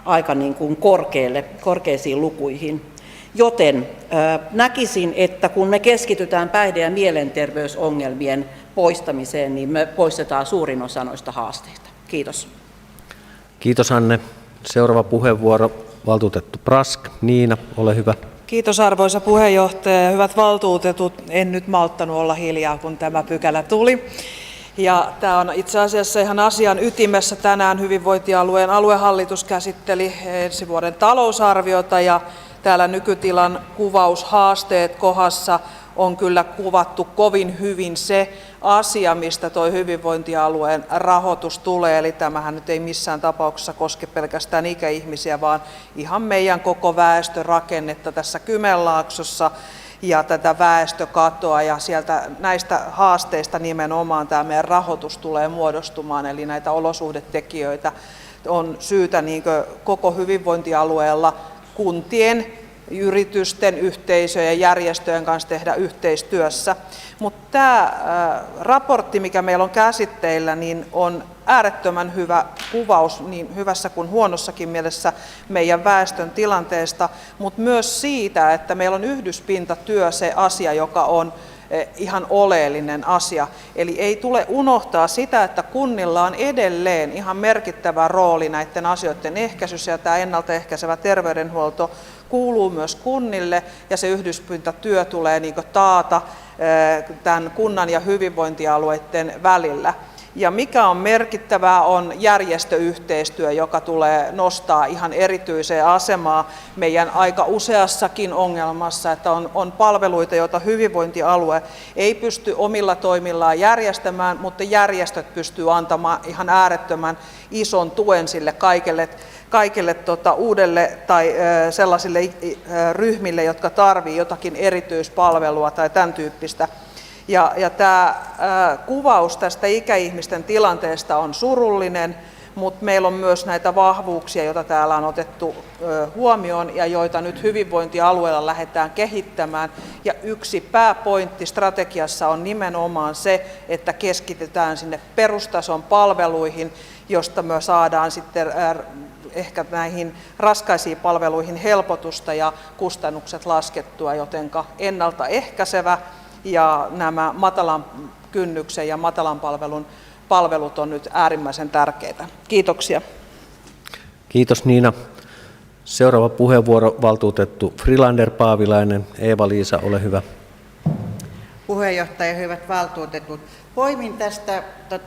aika niin kuin korkeisiin lukuihin. Joten näkisin, että kun me keskitytään päihde- ja mielenterveysongelmien poistamiseen, niin me poistetaan suurin osa noista haasteista. Kiitos. Kiitos Anne. Seuraava puheenvuoro, valtuutettu Prask. Niina, ole hyvä. Kiitos arvoisa puheenjohtaja ja hyvät valtuutetut. En nyt malttanut olla hiljaa, kun tämä pykälä tuli. Ja tämä on itse asiassa ihan asian ytimessä. Tänään hyvinvointialueen aluehallitus käsitteli ensi vuoden talousarviota ja täällä nykytilan kuvaushaasteet kohdassa on kyllä kuvattu kovin hyvin se asia, mistä tuo hyvinvointialueen rahoitus tulee. Eli tämähän nyt ei missään tapauksessa koske pelkästään ikäihmisiä, vaan ihan meidän koko väestörakennetta tässä Kymenlaaksossa ja tätä väestökatoa. Ja sieltä näistä haasteista nimenomaan tämä meidän rahoitus tulee muodostumaan, eli näitä olosuhdetekijöitä on syytä koko hyvinvointialueella kuntien, yritysten, yhteisöjen ja järjestöjen kanssa tehdä yhteistyössä. Mutta tämä raportti, mikä meillä on käsitteillä, niin on äärettömän hyvä kuvaus niin hyvässä kuin huonossakin mielessä meidän väestön tilanteesta, mutta myös siitä, että meillä on yhdyspintatyö se asia, joka on ihan oleellinen asia. Eli ei tule unohtaa sitä, että kunnilla on edelleen ihan merkittävä rooli näiden asioiden ehkäisyssä, ja tämä ennaltaehkäisevä terveydenhuolto kuuluu myös kunnille, ja se yhdyspintatyö tulee taata tämän kunnan ja hyvinvointialueiden välillä. Ja mikä on merkittävää on järjestöyhteistyö, joka tulee nostaa ihan erityiseen asemaan meidän aika useassakin ongelmassa, että on palveluita, joita hyvinvointialue ei pysty omilla toimillaan järjestämään, mutta järjestöt pystyy antamaan ihan äärettömän ison tuen sille kaikille uudelle tai sellaisille ryhmille, jotka tarvitsevat jotakin erityispalvelua tai tämän tyyppistä. Ja tämä kuvaus tästä ikäihmisten tilanteesta on surullinen, mutta meillä on myös näitä vahvuuksia, joita täällä on otettu huomioon ja joita nyt hyvinvointialueella lähdetään kehittämään. Ja yksi pääpointti strategiassa on nimenomaan se, että keskitytään sinne perustason palveluihin josta me saadaan sitten ehkä näihin raskaisiin palveluihin helpotusta ja kustannukset laskettua, jotenka ennaltaehkäisevä ja nämä matalan kynnyksen ja matalan palvelun palvelut on nyt äärimmäisen tärkeitä. Kiitoksia. Kiitos Niina. Seuraava puheenvuoro valtuutettu Frilander Paavilainen. Eeva-Liisa, ole hyvä. Puheenjohtaja, hyvät valtuutetut. Poimin tästä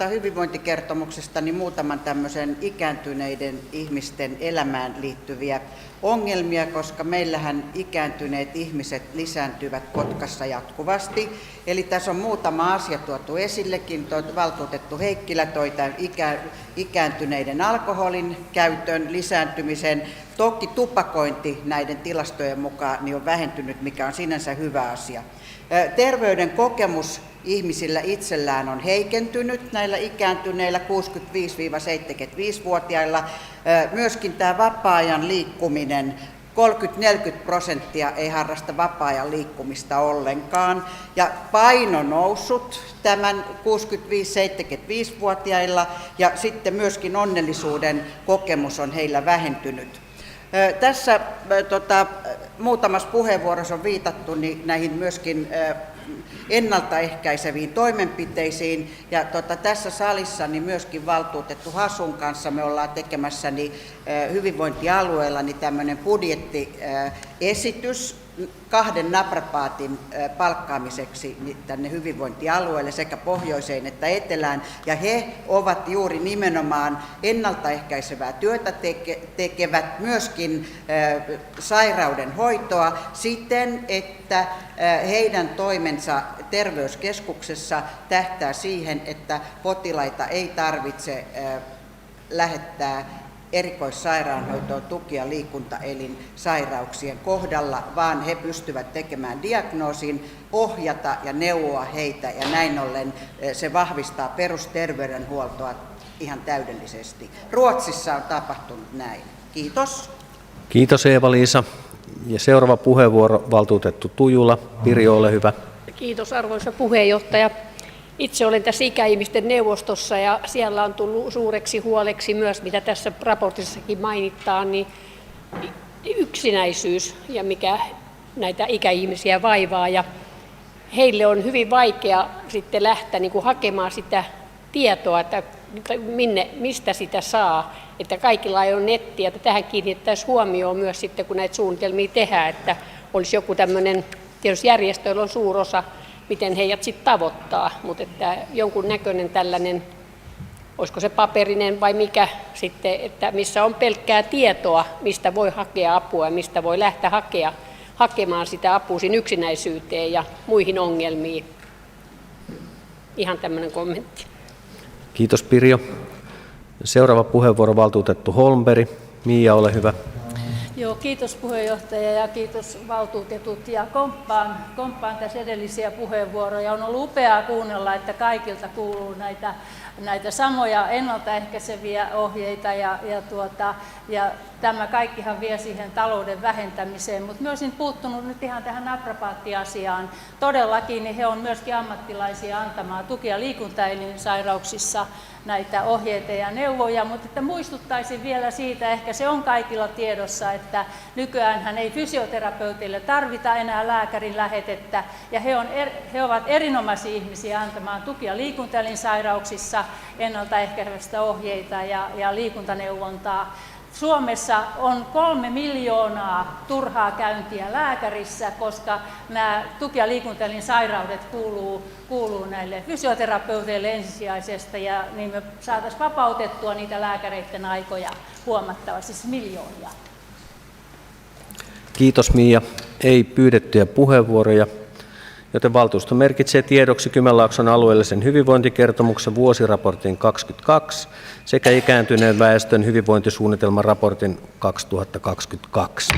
hyvinvointikertomuksesta muutaman tämmöisen ikääntyneiden ihmisten elämään liittyviä ongelmia, koska meillähän ikääntyneet ihmiset lisääntyvät Kotkassa jatkuvasti. Eli tässä on muutama asia tuotu esillekin. Valtuutettu Heikkilä toi tämän ikääntyneiden alkoholin käytön lisääntymisen. Toki tupakointi näiden tilastojen mukaan on vähentynyt, mikä on sinänsä hyvä asia. Terveyden kokemus ihmisillä itsellään on heikentynyt näillä ikääntyneillä 65-75-vuotiailla. Myöskin tämä vapaa-ajan liikkuminen, 30-40% ei harrasta vapaa-ajan liikkumista ollenkaan. Ja paino noussut tämän 65-75-vuotiailla ja sitten myöskin onnellisuuden kokemus on heillä vähentynyt. Tässä muutamassa puheenvuorossa on viitattu näihin myöskin ennaltaehkäiseviin toimenpiteisiin. Ja tässä salissa myöskin valtuutettu Hasun kanssa me ollaan tekemässä hyvinvointialueella tämmöinen budjettiesitys 2 naprapaatin palkkaamiseksi tänne hyvinvointialueelle sekä pohjoiseen että etelään. Ja he ovat juuri nimenomaan ennaltaehkäisevää työtä tekevät, myöskin sairauden hoitoa siten, että heidän toimensa terveyskeskuksessa tähtää siihen, että potilaita ei tarvitse lähettää erikoissairaanhoitoon tuki- ja liikuntaelinsairauksien kohdalla, vaan he pystyvät tekemään diagnoosin, ohjata ja neuvoa heitä, ja näin ollen se vahvistaa perusterveydenhuoltoa ihan täydellisesti. Ruotsissa on tapahtunut näin. Kiitos. Kiitos Eeva-Liisa. Ja seuraava puheenvuoro valtuutettu Tujula. Pirjo, ole hyvä. Kiitos arvoisa puheenjohtaja. Itse olen tässä ikäihmisten neuvostossa ja siellä on tullut suureksi huoleksi myös, mitä tässä raportissakin mainitaan, niin yksinäisyys ja mikä näitä ikäihmisiä vaivaa. Ja heille on hyvin vaikea sitten lähteä hakemaan sitä tietoa, että mistä sitä saa. Että kaikilla ei ole nettiä, että tähän kiinnittäisiin huomioon myös sitten, kun näitä suunnitelmia tehdään, että olisi joku tämmöinen, tietysti järjestöillä on suurosa, miten heidät sitten tavoittaa, mutta että jonkun näköinen tällainen, olisiko se paperinen vai mikä sitten, että missä on pelkkää tietoa, mistä voi hakea apua ja mistä voi lähteä hakemaan sitä apua siinä yksinäisyyteen ja muihin ongelmiin. Ihan tämmöinen kommentti. Kiitos Pirjo. Seuraava puheenvuoro valtuutettu Holmberg. Mia, ole hyvä. Joo, kiitos puheenjohtaja ja kiitos valtuutetut ja komppaan tässä edellisiä puheenvuoroja. On ollut upeaa kuunnella, että kuuluu näitä samoja ennaltaehkäiseviä ohjeita ja tämä kaikkihan vie siihen talouden vähentämiseen, mutta myös puuttunut nyt ihan tähän naprapaattiasiaan. Todellakin niin he on myöskin ammattilaisia antamaan tuki- ja liikuntaelinsairauksissa näitä ohjeita ja neuvoja, mutta että muistuttaisin vielä siitä, ehkä se on kaikilla tiedossa, että nykyäänhän ei fysioterapeuteille tarvita enää lääkärin lähetettä, ja he ovat erinomaisia ihmisiä antamaan tuki- ja liikuntaelinsairauksissa ennaltaehkäisevästä ohjeita ja liikuntaneuvontaa. Suomessa on 3 miljoonaa turhaa käyntiä lääkärissä, koska nämä tuki- ja liikuntaelinsairaudet kuuluu näille fysioterapeuteille ensisijaisesti, ja niin me saataisiin vapautettua niitä lääkäreiden aikoja huomattavasti, siis miljoonia. Kiitos Mia. Ei pyydettyjä puheenvuoroja, joten valtuusto merkitsee tiedoksi Kymenlaakson alueellisen hyvinvointikertomuksen vuosiraportin 22 sekä ikääntyneen väestön hyvinvointisuunnitelman raportin 2022.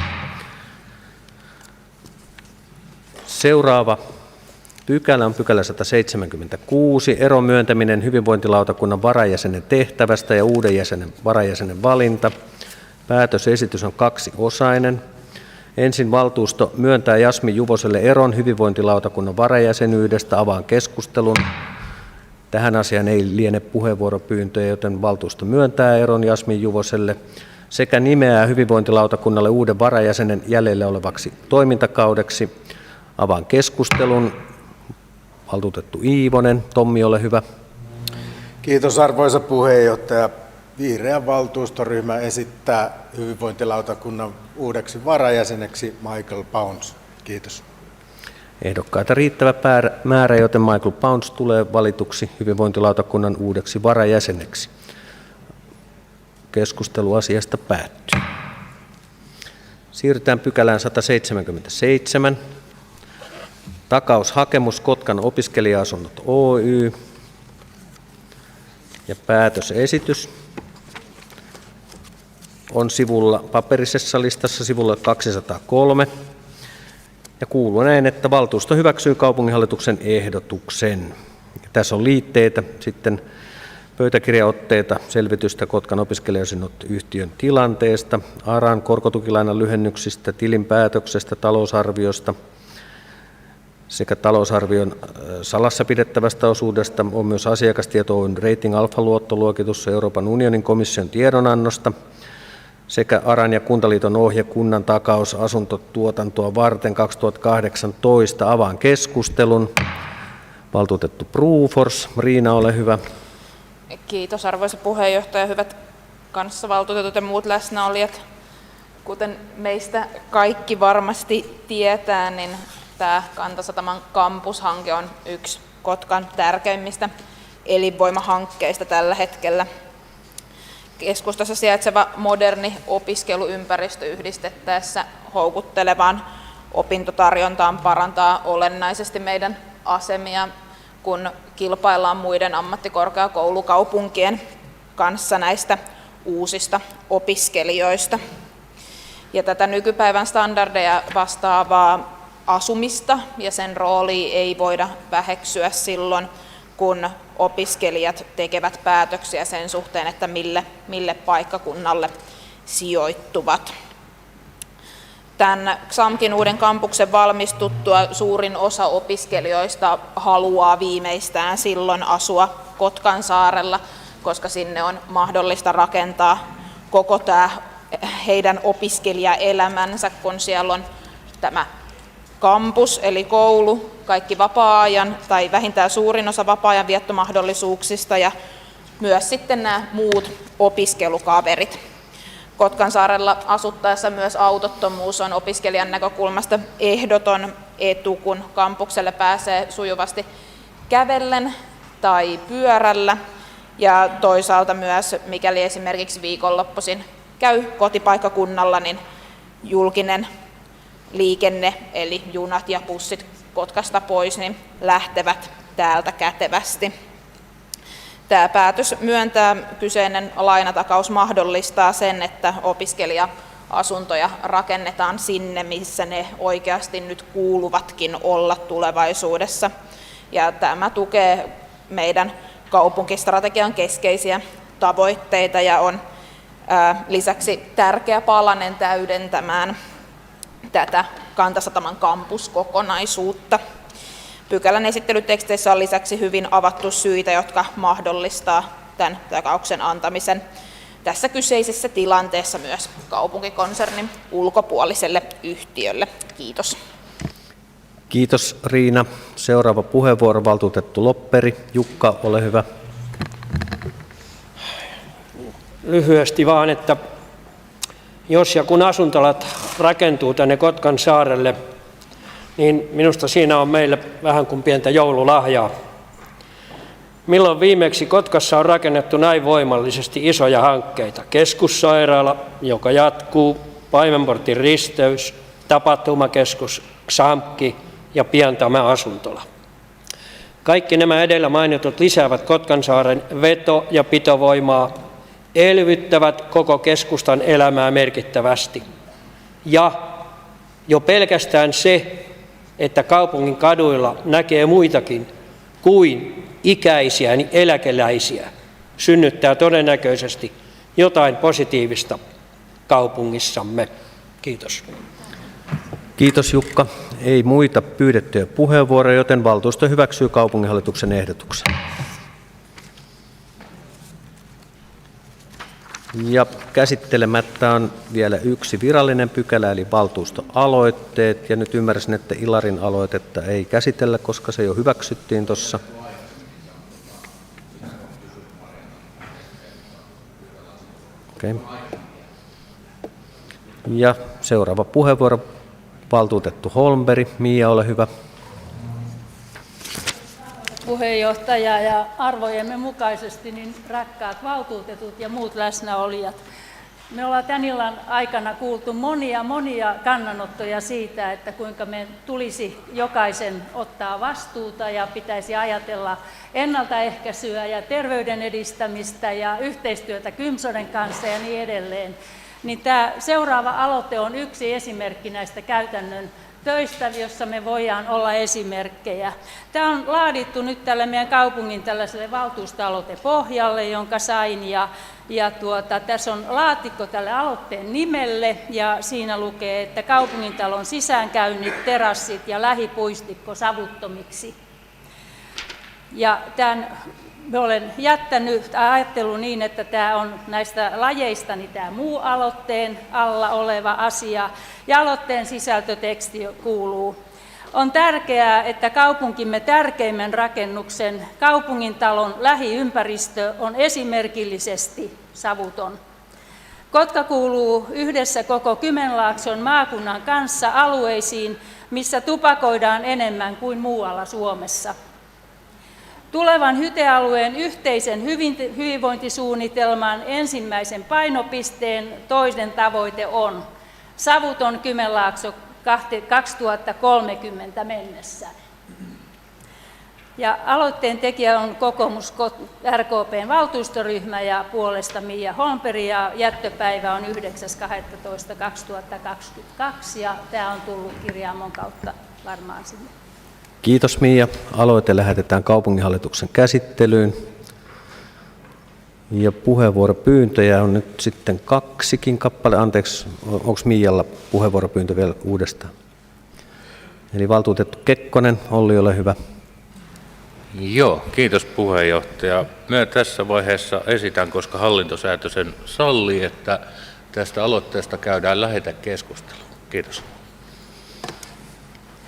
Seuraava pykälä on pykälä 176, eron myöntäminen hyvinvointilautakunnan varajäsenen tehtävästä ja uuden varajäsenen valinta. Päätösesitys on 2-osainen. Ensin valtuusto myöntää Jasmin Juvoselle eron hyvinvointilautakunnan varajäsenyydestä. Avaan keskustelun. Tähän asiaan ei liene puheenvuoropyyntöjä, joten valtuusto myöntää eron Jasmin Juvoselle sekä nimeää hyvinvointilautakunnalle uuden varajäsenen jäljellä olevaksi toimintakaudeksi. Avaan keskustelun. Valtuutettu Iivonen. Tommi, ole hyvä. Kiitos arvoisa puheenjohtaja. Vihreän valtuustoryhmä esittää hyvinvointilautakunnan uudeksi varajäseneksi Michael Bounds. Kiitos. Ehdokkaita riittävä määrä, joten Michael Bounds tulee valituksi hyvinvointilautakunnan uudeksi varajäseneksi. Keskustelu asiasta päättyy. Siirrytään pykälään 177. Takaushakemus Kotkan opiskelija-asunnot Oy. Ja päätösesitys on paperisessa listassa sivulla 203. Ja kuuluu näin, että valtuusto hyväksyy kaupunginhallituksen ehdotuksen. Ja tässä on liitteitä, sitten pöytäkirjaotteita, selvitystä Kotkan opiskelija-asunnot yhtiön tilanteesta, ARAn korkotukilainan lyhennyksistä, tilinpäätöksestä, talousarviosta sekä talousarvion salassa pidettävästä osuudesta. On myös asiakastieto Oyn Rating Alfa-luottoluokitus Euroopan unionin komission tiedonannosta sekä ARAn ja Kuntaliiton ohje kunnan takaus asuntotuotantoa varten 2018. Avaan keskustelun. Valtuutettu Brufors. Riina, ole hyvä. Kiitos arvoisa puheenjohtaja, hyvät kanssavaltuutetut ja muut läsnäolijat. Kuten meistä kaikki varmasti tietää, niin tämä Kantasataman kampushanke on yksi Kotkan tärkeimmistä elinvoimahankkeista tällä hetkellä. Keskustassa sijaitseva moderni opiskeluympäristö yhdistettäessä houkuttelevaan opintotarjontaan parantaa olennaisesti meidän asemia, kun kilpaillaan muiden ammattikorkeakoulukaupunkien kanssa näistä uusista opiskelijoista. Ja tätä nykypäivän standardeja vastaavaa asumista ja sen roolia ei voida väheksyä silloin, kun opiskelijat tekevät päätöksiä sen suhteen, että mille paikkakunnalle sijoittuvat. Tämän XAMKin uuden kampuksen valmistuttua suurin osa opiskelijoista haluaa viimeistään silloin asua Kotkansaarella, koska sinne on mahdollista rakentaa koko tämä heidän opiskelijaelämänsä, kun siellä on tämä kampus eli koulu, kaikki vapaa-ajan tai vähintään suurin osa vapaa-ajan viettomahdollisuuksista ja myös sitten nämä muut opiskelukaverit. Kotkansaarella asuttaessa myös autottomuus on opiskelijan näkökulmasta ehdoton etu, kun kampukselle pääsee sujuvasti kävellen tai pyörällä. Ja toisaalta myös, mikäli esimerkiksi viikonloppuisin käy kotipaikkakunnalla, niin julkinen liikenne, eli junat ja bussit Kotkasta pois, niin lähtevät täältä kätevästi. Tämä päätös myöntää kyseinen lainatakaus mahdollistaa sen, että opiskelija-asuntoja rakennetaan sinne, missä ne oikeasti nyt kuuluvatkin olla tulevaisuudessa. Ja tämä tukee meidän kaupunkistrategian keskeisiä tavoitteita ja on lisäksi tärkeä palanen täydentämään tätä Kantasataman kampuskokonaisuutta. Pykälän esittelyteksteissä on lisäksi hyvin avattu syitä, jotka mahdollistaa tämän takauksen antamisen tässä kyseisessä tilanteessa myös kaupunkikonsernin ulkopuoliselle yhtiölle. Kiitos. Kiitos Riina. Seuraava puheenvuoro, valtuutettu Lopperi. Jukka, ole hyvä. Lyhyesti vaan, että jos ja kun asuntolat rakentuu tänne Kotkan saarelle, niin minusta siinä on meille vähän kuin pientä joululahjaa. Milloin viimeksi Kotkassa on rakennettu näin voimallisesti isoja hankkeita? Keskussairaala, joka jatkuu, Paimenportin risteys, tapahtumakeskus, XAMKki ja pian tämä asuntola. Kaikki nämä edellä mainitut lisäävät Kotkansaaren veto- ja pitovoimaa, elvyttävät koko keskustan elämää merkittävästi. Ja jo pelkästään se, että kaupungin kaduilla näkee muitakin kuin ikäisiä eläkeläisiä, synnyttää todennäköisesti jotain positiivista kaupungissamme. Kiitos. Kiitos Jukka. Ei muita pyydettyjä puheenvuoroja, joten valtuusto hyväksyy kaupunginhallituksen ehdotuksen. Ja käsittelemättä on vielä yksi virallinen pykälä, eli valtuustoaloitteet. Ja nyt ymmärsin, että Ilarin aloitetta ei käsitellä, koska se jo hyväksyttiin tuossa. Okay. Ja seuraava puheenvuoro, valtuutettu Holmberg. Mia, ole hyvä. Puheenjohtaja ja arvojemme mukaisesti niin rakkaat valtuutetut ja muut läsnäolijat. Me ollaan tämän illan aikana kuultu monia kannanottoja siitä, että kuinka me tulisi jokaisen ottaa vastuuta ja pitäisi ajatella ennaltaehkäisyä ja terveyden edistämistä ja yhteistyötä Kymsonen kanssa ja niin edelleen. Niin tämä seuraava aloite on yksi esimerkki näistä käytännön töistä, jossa me voidaan olla esimerkkejä. Tämä on laadittu nyt tälle meidän kaupungin tällaiselle valtuustoaloitepohjalle, jonka sain, ja tässä on laatikko tälle aloitteen nimelle, ja siinä lukee, että kaupungintalon sisäänkäynnit, terassit ja lähipuistikko savuttomiksi. Ja tämän me olen jättänyt ajattelun niin, että tämä on näistä lajeista niin tämä muu aloitteen alla oleva asia, ja aloitteen sisältöteksti kuuluu: on tärkeää, että kaupunkimme tärkeimmän rakennuksen, kaupungintalon lähiympäristö, on esimerkillisesti savuton. Kotka kuuluu yhdessä koko Kymenlaakson maakunnan kanssa alueisiin, missä tupakoidaan enemmän kuin muualla Suomessa. Tulevan HYTE-alueen yhteisen hyvinvointisuunnitelman ensimmäisen painopisteen toinen tavoite on savuton Kymenlaakso 2030 mennessä. Ja aloitteen tekijä on kokoomus RKP:n valtuustoryhmä ja puolesta Mia Holmberg, ja jättöpäivä on 9.12.2022 ja tämä on tullut kirjaamon kautta varmaan sinne. Kiitos Mia. Aloite lähetetään kaupunginhallituksen käsittelyyn. Ja puheenvuoropyyntöjä on nyt sitten 2 kappale. Anteeksi, onko Mialla puheenvuoropyyntö vielä uudestaan? Eli valtuutettu Kekkonen, Olli, ole hyvä. Joo, kiitos puheenjohtaja. Mä tässä vaiheessa esitän, koska hallintosääntö sen sallii, että tästä aloitteesta käydään lähetekeskustelu. Kiitos.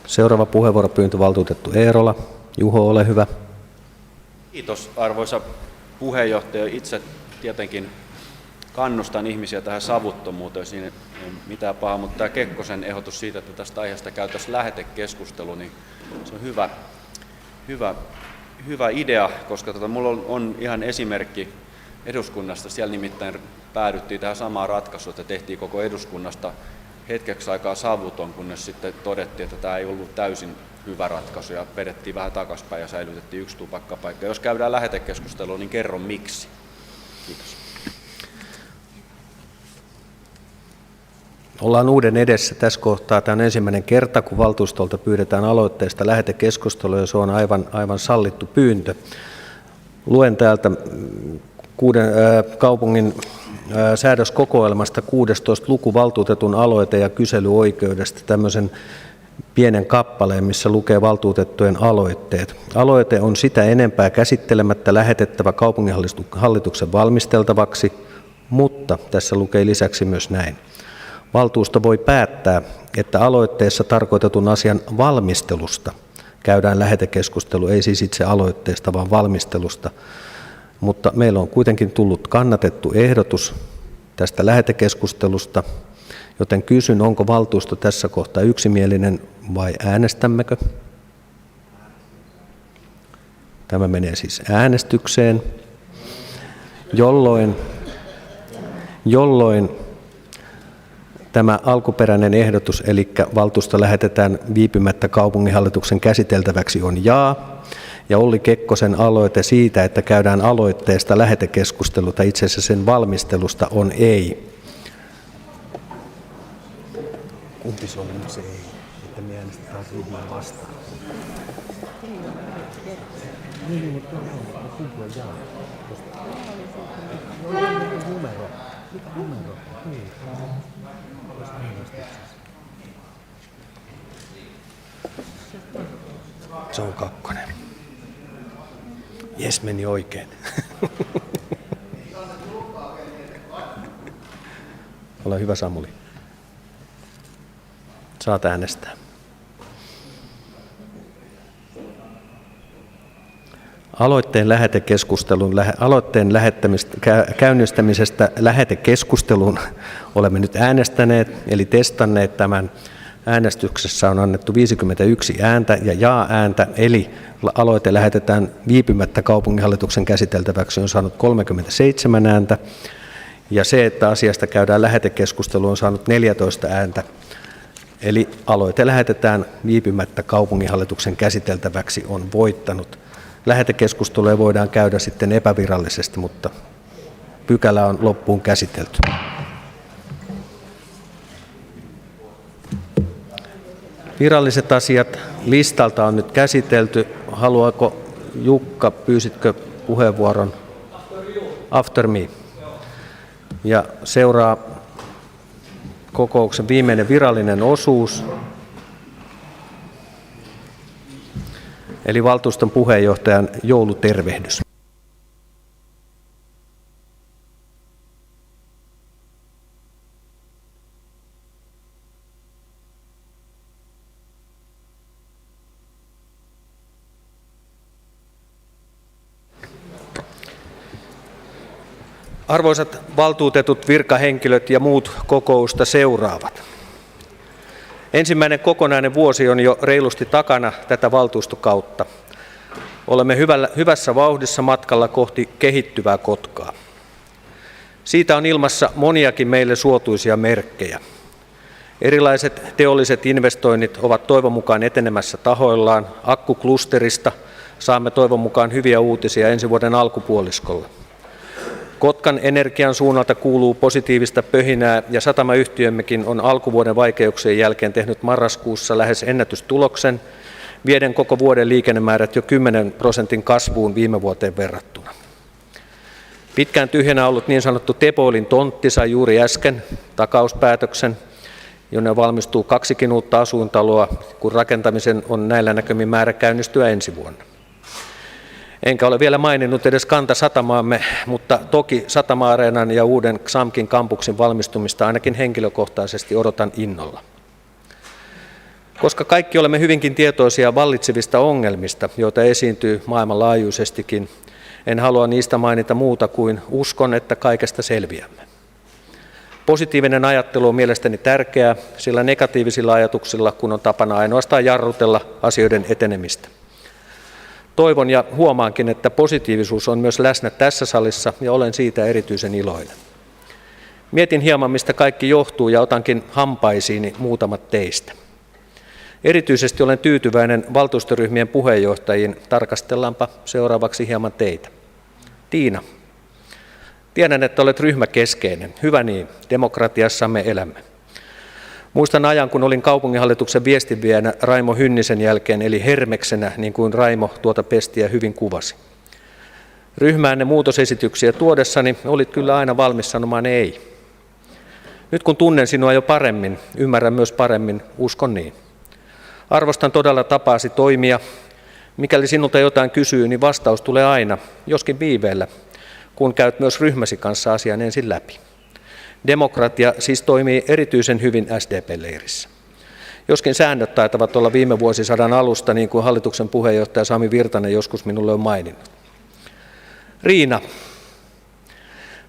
Seuraava puheenvuoropyyntö, valtuutettu Eerola. Juho, ole hyvä. Kiitos arvoisa puheenjohtaja. Itse tietenkin kannustan ihmisiä tähän savuttomuuteen, siinä ei mitään pahaa, mutta tämä Kekkosen ehdotus siitä, että tästä aiheesta käytäisiin lähetekeskustelu, niin se on hyvä idea, koska mulla on ihan esimerkki eduskunnasta. Siellä nimittäin päädyttiin tähän samaan ratkaisuun, että tehtiin koko eduskunnasta hetkeksi aikaa savuton, kunnes sitten todettiin, että tämä ei ollut täysin hyvä ratkaisu ja vedettiin vähän takaspäin ja säilytettiin 1 tupakkapaikka. Jos käydään lähetekeskustelua, niin kerro miksi. Kiitos. Ollaan uuden edessä tässä kohtaa. Tämä on ensimmäinen kerta, kun valtuustolta pyydetään aloitteesta lähetekeskustelua, ja se on aivan sallittu pyyntö. Luen täältä kaupungin säädöskokoelmasta 16 luku valtuutetun aloite- ja kyselyoikeudesta tämmöisen pienen kappaleen, missä lukee valtuutettujen aloitteet. Aloite on sitä enempää käsittelemättä lähetettävä kaupunginhallituksen valmisteltavaksi, mutta tässä lukee lisäksi myös näin. Valtuusto voi päättää, että aloitteessa tarkoitetun asian valmistelusta käydään lähetekeskustelu, ei siis itse aloitteesta, vaan valmistelusta. Mutta meillä on kuitenkin tullut kannatettu ehdotus tästä lähetekeskustelusta, joten kysyn, onko valtuusto tässä kohtaa yksimielinen vai äänestämmekö? Tämä menee siis äänestykseen, jolloin tämä alkuperäinen ehdotus, eli valtuusto lähetetään viipymättä kaupunginhallituksen käsiteltäväksi, on jaa. Ja Olli Kekkosen aloite siitä, että käydään aloitteesta lähetekeskustelua, tai itse asiassa sen valmistelusta, on ei. Kumpi se oli nyt se ei, että me äänestetään ryhmään vastaan? Niin, mutta kumpi on jaa? Numero. Mikä numero? Niin. Se on 2. Jes, meni oikein. Ole hyvä, Samuli. Saat äänestää. Aloitteen käynnistämisestä lähetekeskusteluun olemme nyt äänestäneet, eli testanneet tämän. Äänestyksessä on annettu 51 ääntä ja jaa-ääntä, eli aloite lähetetään viipymättä kaupunginhallituksen käsiteltäväksi on saanut 37 ääntä. Ja se, että asiasta käydään lähetekeskustelu, on saanut 14 ääntä. Eli aloite lähetetään viipymättä kaupunginhallituksen käsiteltäväksi on voittanut. Lähetekeskustelua voidaan käydä sitten epävirallisesti, mutta pykälä on loppuun käsitelty. Viralliset asiat listalta on nyt käsitelty. Haluaako Jukka, pyysitkö puheenvuoron? After me. Ja seuraa kokouksen viimeinen virallinen osuus. Eli valtuuston puheenjohtajan joulutervehdys. Arvoisat valtuutetut, virkahenkilöt ja muut kokousta seuraavat. Ensimmäinen kokonainen vuosi on jo reilusti takana tätä valtuustokautta. Olemme hyvässä vauhdissa matkalla kohti kehittyvää Kotkaa. Siitä on ilmassa moniakin meille suotuisia merkkejä. Erilaiset teolliset investoinnit ovat toivon mukaan etenemässä tahoillaan. Akkuklusterista saamme toivon mukaan hyviä uutisia ensi vuoden alkupuoliskolla. Kotkan energian suunnalta kuuluu positiivista pöhinää ja satamayhtiömmekin on alkuvuoden vaikeuksien jälkeen tehnyt marraskuussa lähes ennätystuloksen, vieden koko vuoden liikennemäärät jo 10% kasvuun viime vuoteen verrattuna. Pitkään tyhjänä ollut niin sanottu Tepoilin tontti sai juuri äsken takauspäätöksen, jonne valmistuu 2 uutta asuintaloa, kun rakentamisen on näillä näkymin määrä käynnistyä ensi vuonna. Enkä ole vielä maininnut edes kantasatamaamme, mutta toki Satama-areenan ja uuden XAMKin kampuksen valmistumista ainakin henkilökohtaisesti odotan innolla. Koska kaikki olemme hyvinkin tietoisia vallitsevista ongelmista, joita esiintyy maailmanlaajuisestikin, en halua niistä mainita muuta kuin uskon, että kaikesta selviämme. Positiivinen ajattelu on mielestäni tärkeää, sillä negatiivisilla ajatuksilla, kun on tapana ainoastaan jarrutella asioiden etenemistä. Toivon ja huomaankin, että positiivisuus on myös läsnä tässä salissa ja olen siitä erityisen iloinen. Mietin hieman, mistä kaikki johtuu ja otankin hampaisiini muutamat teistä. Erityisesti olen tyytyväinen valtuustoryhmien puheenjohtajiin. Tarkastellaanpa seuraavaksi hieman teitä. Tiina, tiedän, että olet ryhmäkeskeinen. Hyvä niin, demokratiassamme elämme. Muistan ajan, kun olin kaupunginhallituksen viestinviejänä Raimo Hynnisen jälkeen, eli hermeksenä, niin kuin Raimo tuota pestiä hyvin kuvasi. Ryhmäänne muutosesityksiä tuodessani olit kyllä aina valmis sanomaan ei. Nyt kun tunnen sinua jo paremmin, ymmärrän myös paremmin, uskon niin. Arvostan todella tapaasi toimia. Mikäli sinulta jotain kysyy, niin vastaus tulee aina, joskin viiveellä, kun käyt myös ryhmäsi kanssa asian ensin läpi. Demokratia siis toimii erityisen hyvin SDP-leirissä. Joskin säännöt taitavat olla viime vuosisadan alusta, niin kuin hallituksen puheenjohtaja Sami Virtanen joskus minulle on maininnut. Riina,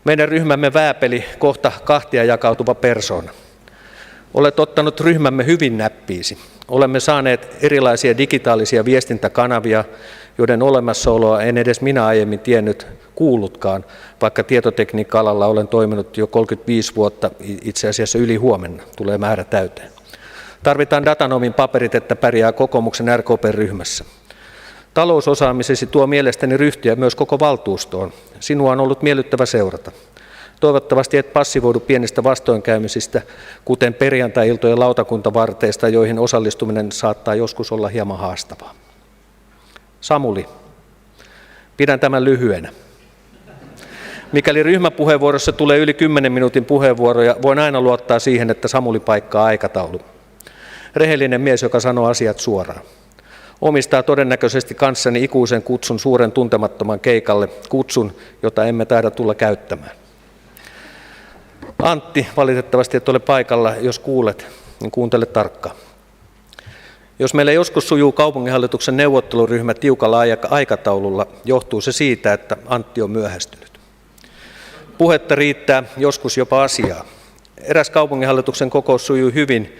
meidän ryhmämme vääpeli, kohta kahtia jakautuva persoona. Olet ottanut ryhmämme hyvin näppiisi. Olemme saaneet erilaisia digitaalisia viestintäkanavia, joiden olemassaoloa en edes minä aiemmin tiennyt kuullutkaan, vaikka tietotekniikka-alalla olen toiminut jo 35 vuotta, itse asiassa yli huomenna tulee määrä täyteen. Tarvitaan datanomin paperit, että pärjää kokoomuksen RKP-ryhmässä. Talousosaamisesi tuo mielestäni ryhtiä myös koko valtuustoon. Sinua on ollut miellyttävä seurata. Toivottavasti et passivoidu pienistä vastoinkäymisistä, kuten perjantai-iltojen lautakuntavarteista, joihin osallistuminen saattaa joskus olla hieman haastavaa. Samuli, pidän tämän lyhyenä. Mikäli ryhmäpuheenvuorossa tulee yli 10 minuutin puheenvuoroja, voin aina luottaa siihen, että Samuli paikkaa aikataulu. Rehellinen mies, joka sanoo asiat suoraan. Omistaa todennäköisesti kanssani ikuisen kutsun suuren tuntemattoman keikalle, kutsun, jota emme taida tulla käyttämään. Antti, valitettavasti et ole paikalla. Jos kuulet, niin kuuntele tarkkaan. Jos meillä joskus sujuu kaupunginhallituksen neuvotteluryhmä tiukalla aikataululla, johtuu se siitä, että Antti on myöhästynyt. Puhetta riittää, joskus jopa asiaa. Eräs kaupunginhallituksen kokous sujui hyvin,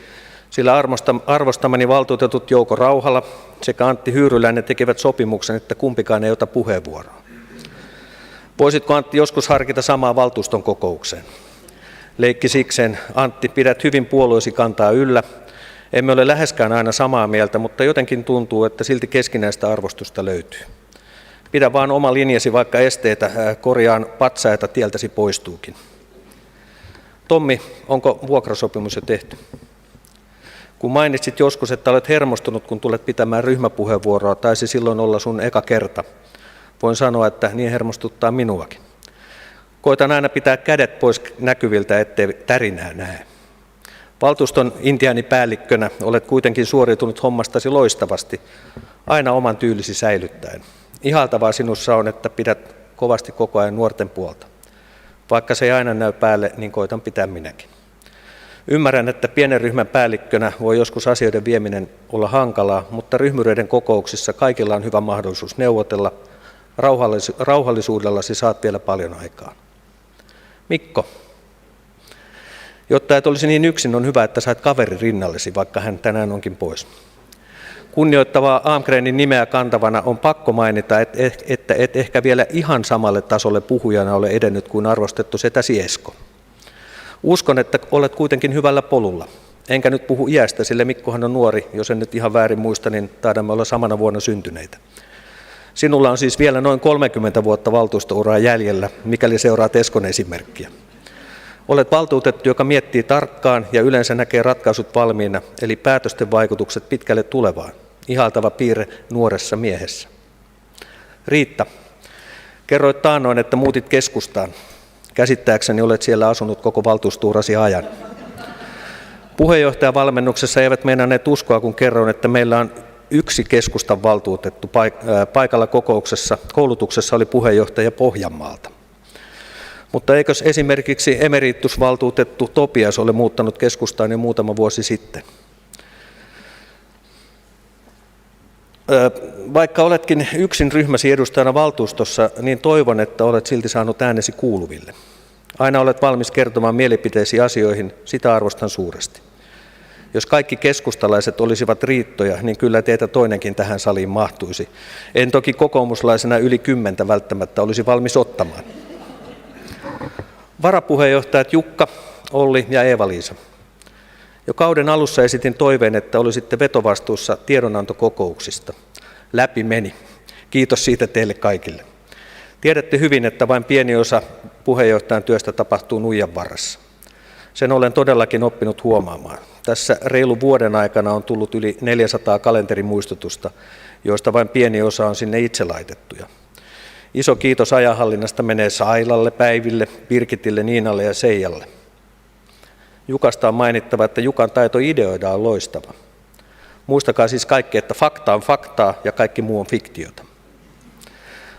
sillä arvostamani valtuutetut Jouko Rauhala sekä Antti Hyyryläinen tekivät sopimuksen, että kumpikaan ei ota puheenvuoroa. Voisitko Antti joskus harkita samaa valtuuston kokoukseen? Leikki sikseen, Antti, pidät hyvin puolueesi kantaa yllä. Emme ole läheskään aina samaa mieltä, mutta jotenkin tuntuu, että silti keskinäistä arvostusta löytyy. Pidä vaan oma linjasi, vaikka esteitä korjaan patsaita tieltäsi poistuukin. Tommi, onko vuokrasopimus jo tehty? Kun mainitsit joskus, että olet hermostunut, kun tulet pitämään ryhmäpuheenvuoroa, taisi silloin olla sun eka kerta. Voin sanoa, että niin hermostuttaa minuakin. Koitan aina pitää kädet pois näkyviltä, ettei tärinää näe. Valtuuston intiaanipäällikkönä olet kuitenkin suoriutunut hommastasi loistavasti, aina oman tyylisi säilyttäen. Ihaltavaa sinussa on, että pidät kovasti koko ajan nuorten puolta. Vaikka se ei aina näy päälle, niin koitan pitää minäkin. Ymmärrän, että pienen ryhmän päällikkönä voi joskus asioiden vieminen olla hankalaa, mutta ryhmyreiden kokouksissa kaikilla on hyvä mahdollisuus neuvotella. Rauhallisuudellasi saat vielä paljon aikaa. Mikko, jotta et olisi niin yksin, on hyvä, että sait kaverin rinnallesi, vaikka hän tänään onkin pois. Kunnioittavaa Almgrenin nimeä kantavana on pakko mainita, että et ehkä vielä ihan samalle tasolle puhujana ole edennyt kuin arvostettu setäsi Esko. Uskon, että olet kuitenkin hyvällä polulla. Enkä nyt puhu iästä, sillä Mikkohan on nuori, jos en nyt ihan väärin muista, niin taidamme olla samana vuonna syntyneitä. Sinulla on siis vielä noin 30 vuotta valtuustouraa jäljellä, mikäli seuraat Eskon esimerkkiä. Olet valtuutettu, joka miettii tarkkaan ja yleensä näkee ratkaisut valmiina, eli päätösten vaikutukset pitkälle tulevaan. Ihaltava piirre nuoressa miehessä. Riitta, kerroit taannoin, että muutit keskustaan. Käsittääkseni olet siellä asunut koko valtuustourasi ajan. Puheenjohtajavalmennuksessa eivät meinanneet uskoa, kun kerroin, että meillä on yksi keskustan valtuutettu paikalla koulutuksessa oli puheenjohtaja Pohjanmaalta. Mutta eikös esimerkiksi emeritusvaltuutettu Topias ole muuttanut keskustaan jo muutama vuosi sitten? Vaikka oletkin yksin ryhmäsi edustajana valtuustossa, niin toivon, että olet silti saanut äänesi kuuluville. Aina olet valmis kertomaan mielipiteesi asioihin, sitä arvostan suuresti. Jos kaikki keskustalaiset olisivat riittoja, niin kyllä teitä toinenkin tähän saliin mahtuisi. En toki kokoomuslaisena yli 10 välttämättä olisi valmis ottamaan. Varapuheenjohtajat Jukka, Olli ja Eeva-Liisa. Jo kauden alussa esitin toiveen, että olisitte vetovastuussa tiedonantokokouksista. Läpi meni. Kiitos siitä teille kaikille. Tiedätte hyvin, että vain pieni osa puheenjohtajan työstä tapahtuu nuijan varressa. Sen olen todellakin oppinut huomaamaan. Tässä reilun vuoden aikana on tullut yli 400 kalenterimuistutusta, joista vain pieni osa on sinne itse laitettuja. Iso kiitos ajanhallinnasta menee Sailalle, Päiville, Birgitille, Niinalle ja Seijalle. Jukasta on mainittava, että Jukan taito ideoida on loistava. Muistakaa siis kaikki, että fakta on faktaa ja kaikki muu on fiktiota.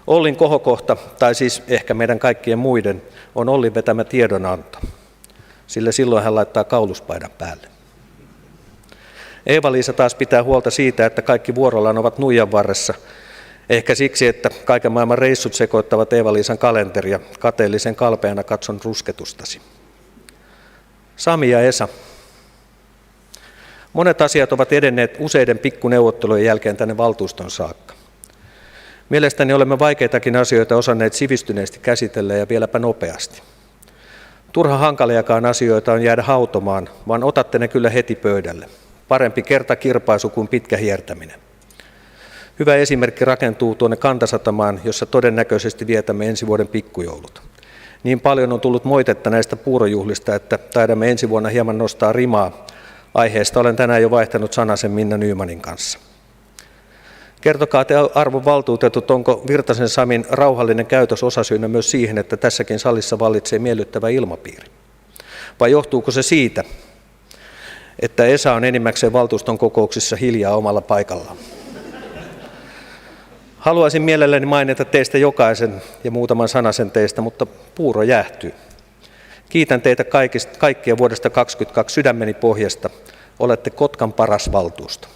Ollin kohokohta, tai siis ehkä meidän kaikkien muiden, on Ollin vetämä tiedonanto, sillä silloin hän laittaa kauluspaidan päälle. Eeva-Liisa taas pitää huolta siitä, että kaikki vuorollaan ovat nuijan varressa, ehkä siksi, että kaiken maailman reissut sekoittavat Eeva-Liisan kalenteria. Kateellisen kalpeana katson rusketustasi. Sami ja Esa. Monet asiat ovat edenneet useiden pikkuneuvottelujen jälkeen tänne valtuuston saakka. Mielestäni olemme vaikeitakin asioita osanneet sivistyneesti käsitellä ja vieläpä nopeasti. Turha hankaliakaan asioita on jäädä hautomaan, vaan otatte ne kyllä heti pöydälle. Parempi kertakirpaisu kuin pitkä hiertäminen. Hyvä esimerkki rakentuu tuonne Kantasatamaan, jossa todennäköisesti vietämme ensi vuoden pikkujoulut. Niin paljon on tullut moitetta näistä puurojuhlista, että taidamme ensi vuonna hieman nostaa rimaa. Aiheesta olen tänään jo vaihtanut sanasen Minna Nymanin kanssa. Kertokaa te arvon valtuutetut, onko Virtasen Samin rauhallinen käytös osasyynä myös siihen, että tässäkin salissa vallitsee miellyttävä ilmapiiri? Vai johtuuko se siitä, että Esa on enimmäkseen valtuuston kokouksissa hiljaa omalla paikallaan? Haluaisin mielelläni mainita teistä jokaisen ja muutaman sanasen teistä, mutta puuro jäähtyy. Kiitän teitä kaikkia vuodesta 2022 sydämeni pohjasta. Olette Kotkan paras valtuusto.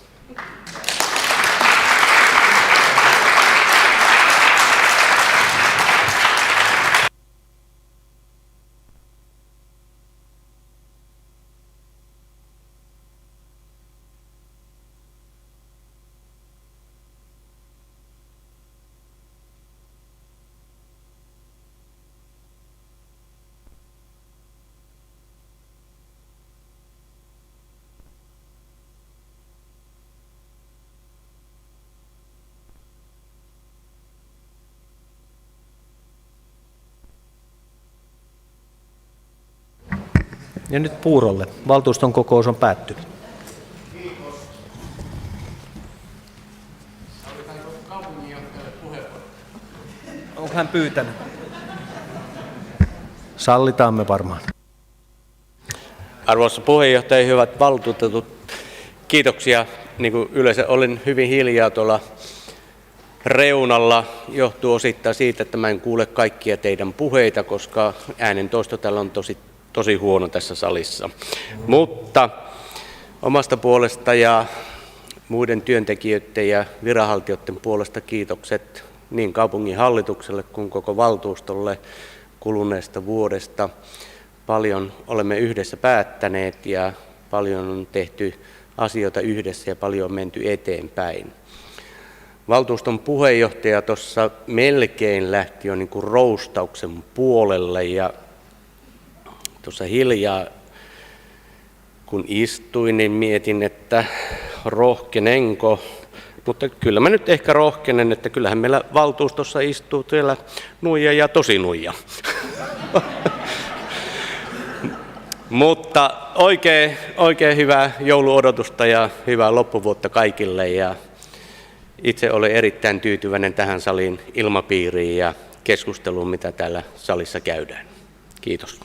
Ja nyt Puurolle. Valtuuston kokous on päättynyt. Onko hän pyytänyt? Sallitaan me varmaan. Arvoisa puheenjohtaja, hyvät valtuutetut, kiitoksia. Niin kuin yleensä olin hyvin hiljaa tuolla reunalla, johtuu osittain siitä, että mä en kuule kaikkia teidän puheita, koska äänentoisto täällä on tosi huono tässä salissa. Mutta omasta puolesta ja muiden työntekijöiden ja viranhaltijoiden puolesta kiitokset niin kaupungin hallitukselle kuin koko valtuustolle kuluneesta vuodesta. Paljon olemme yhdessä päättäneet ja paljon on tehty asioita yhdessä ja paljon on menty eteenpäin. Valtuuston puheenjohtaja tuossa melkein lähti jo niin kuin roustauksen puolelle ja tuossa hiljaa kun istuin, niin mietin, että rohkenenko, mutta kyllä mä nyt ehkä rohkenen, että kyllähän meillä valtuustossa istuu siellä nuija ja tosi nuija. Mutta oikein hyvää jouluodotusta ja hyvää loppuvuotta kaikille ja itse olen erittäin tyytyväinen tähän salin ilmapiiriin ja keskusteluun, mitä täällä salissa käydään. Kiitos.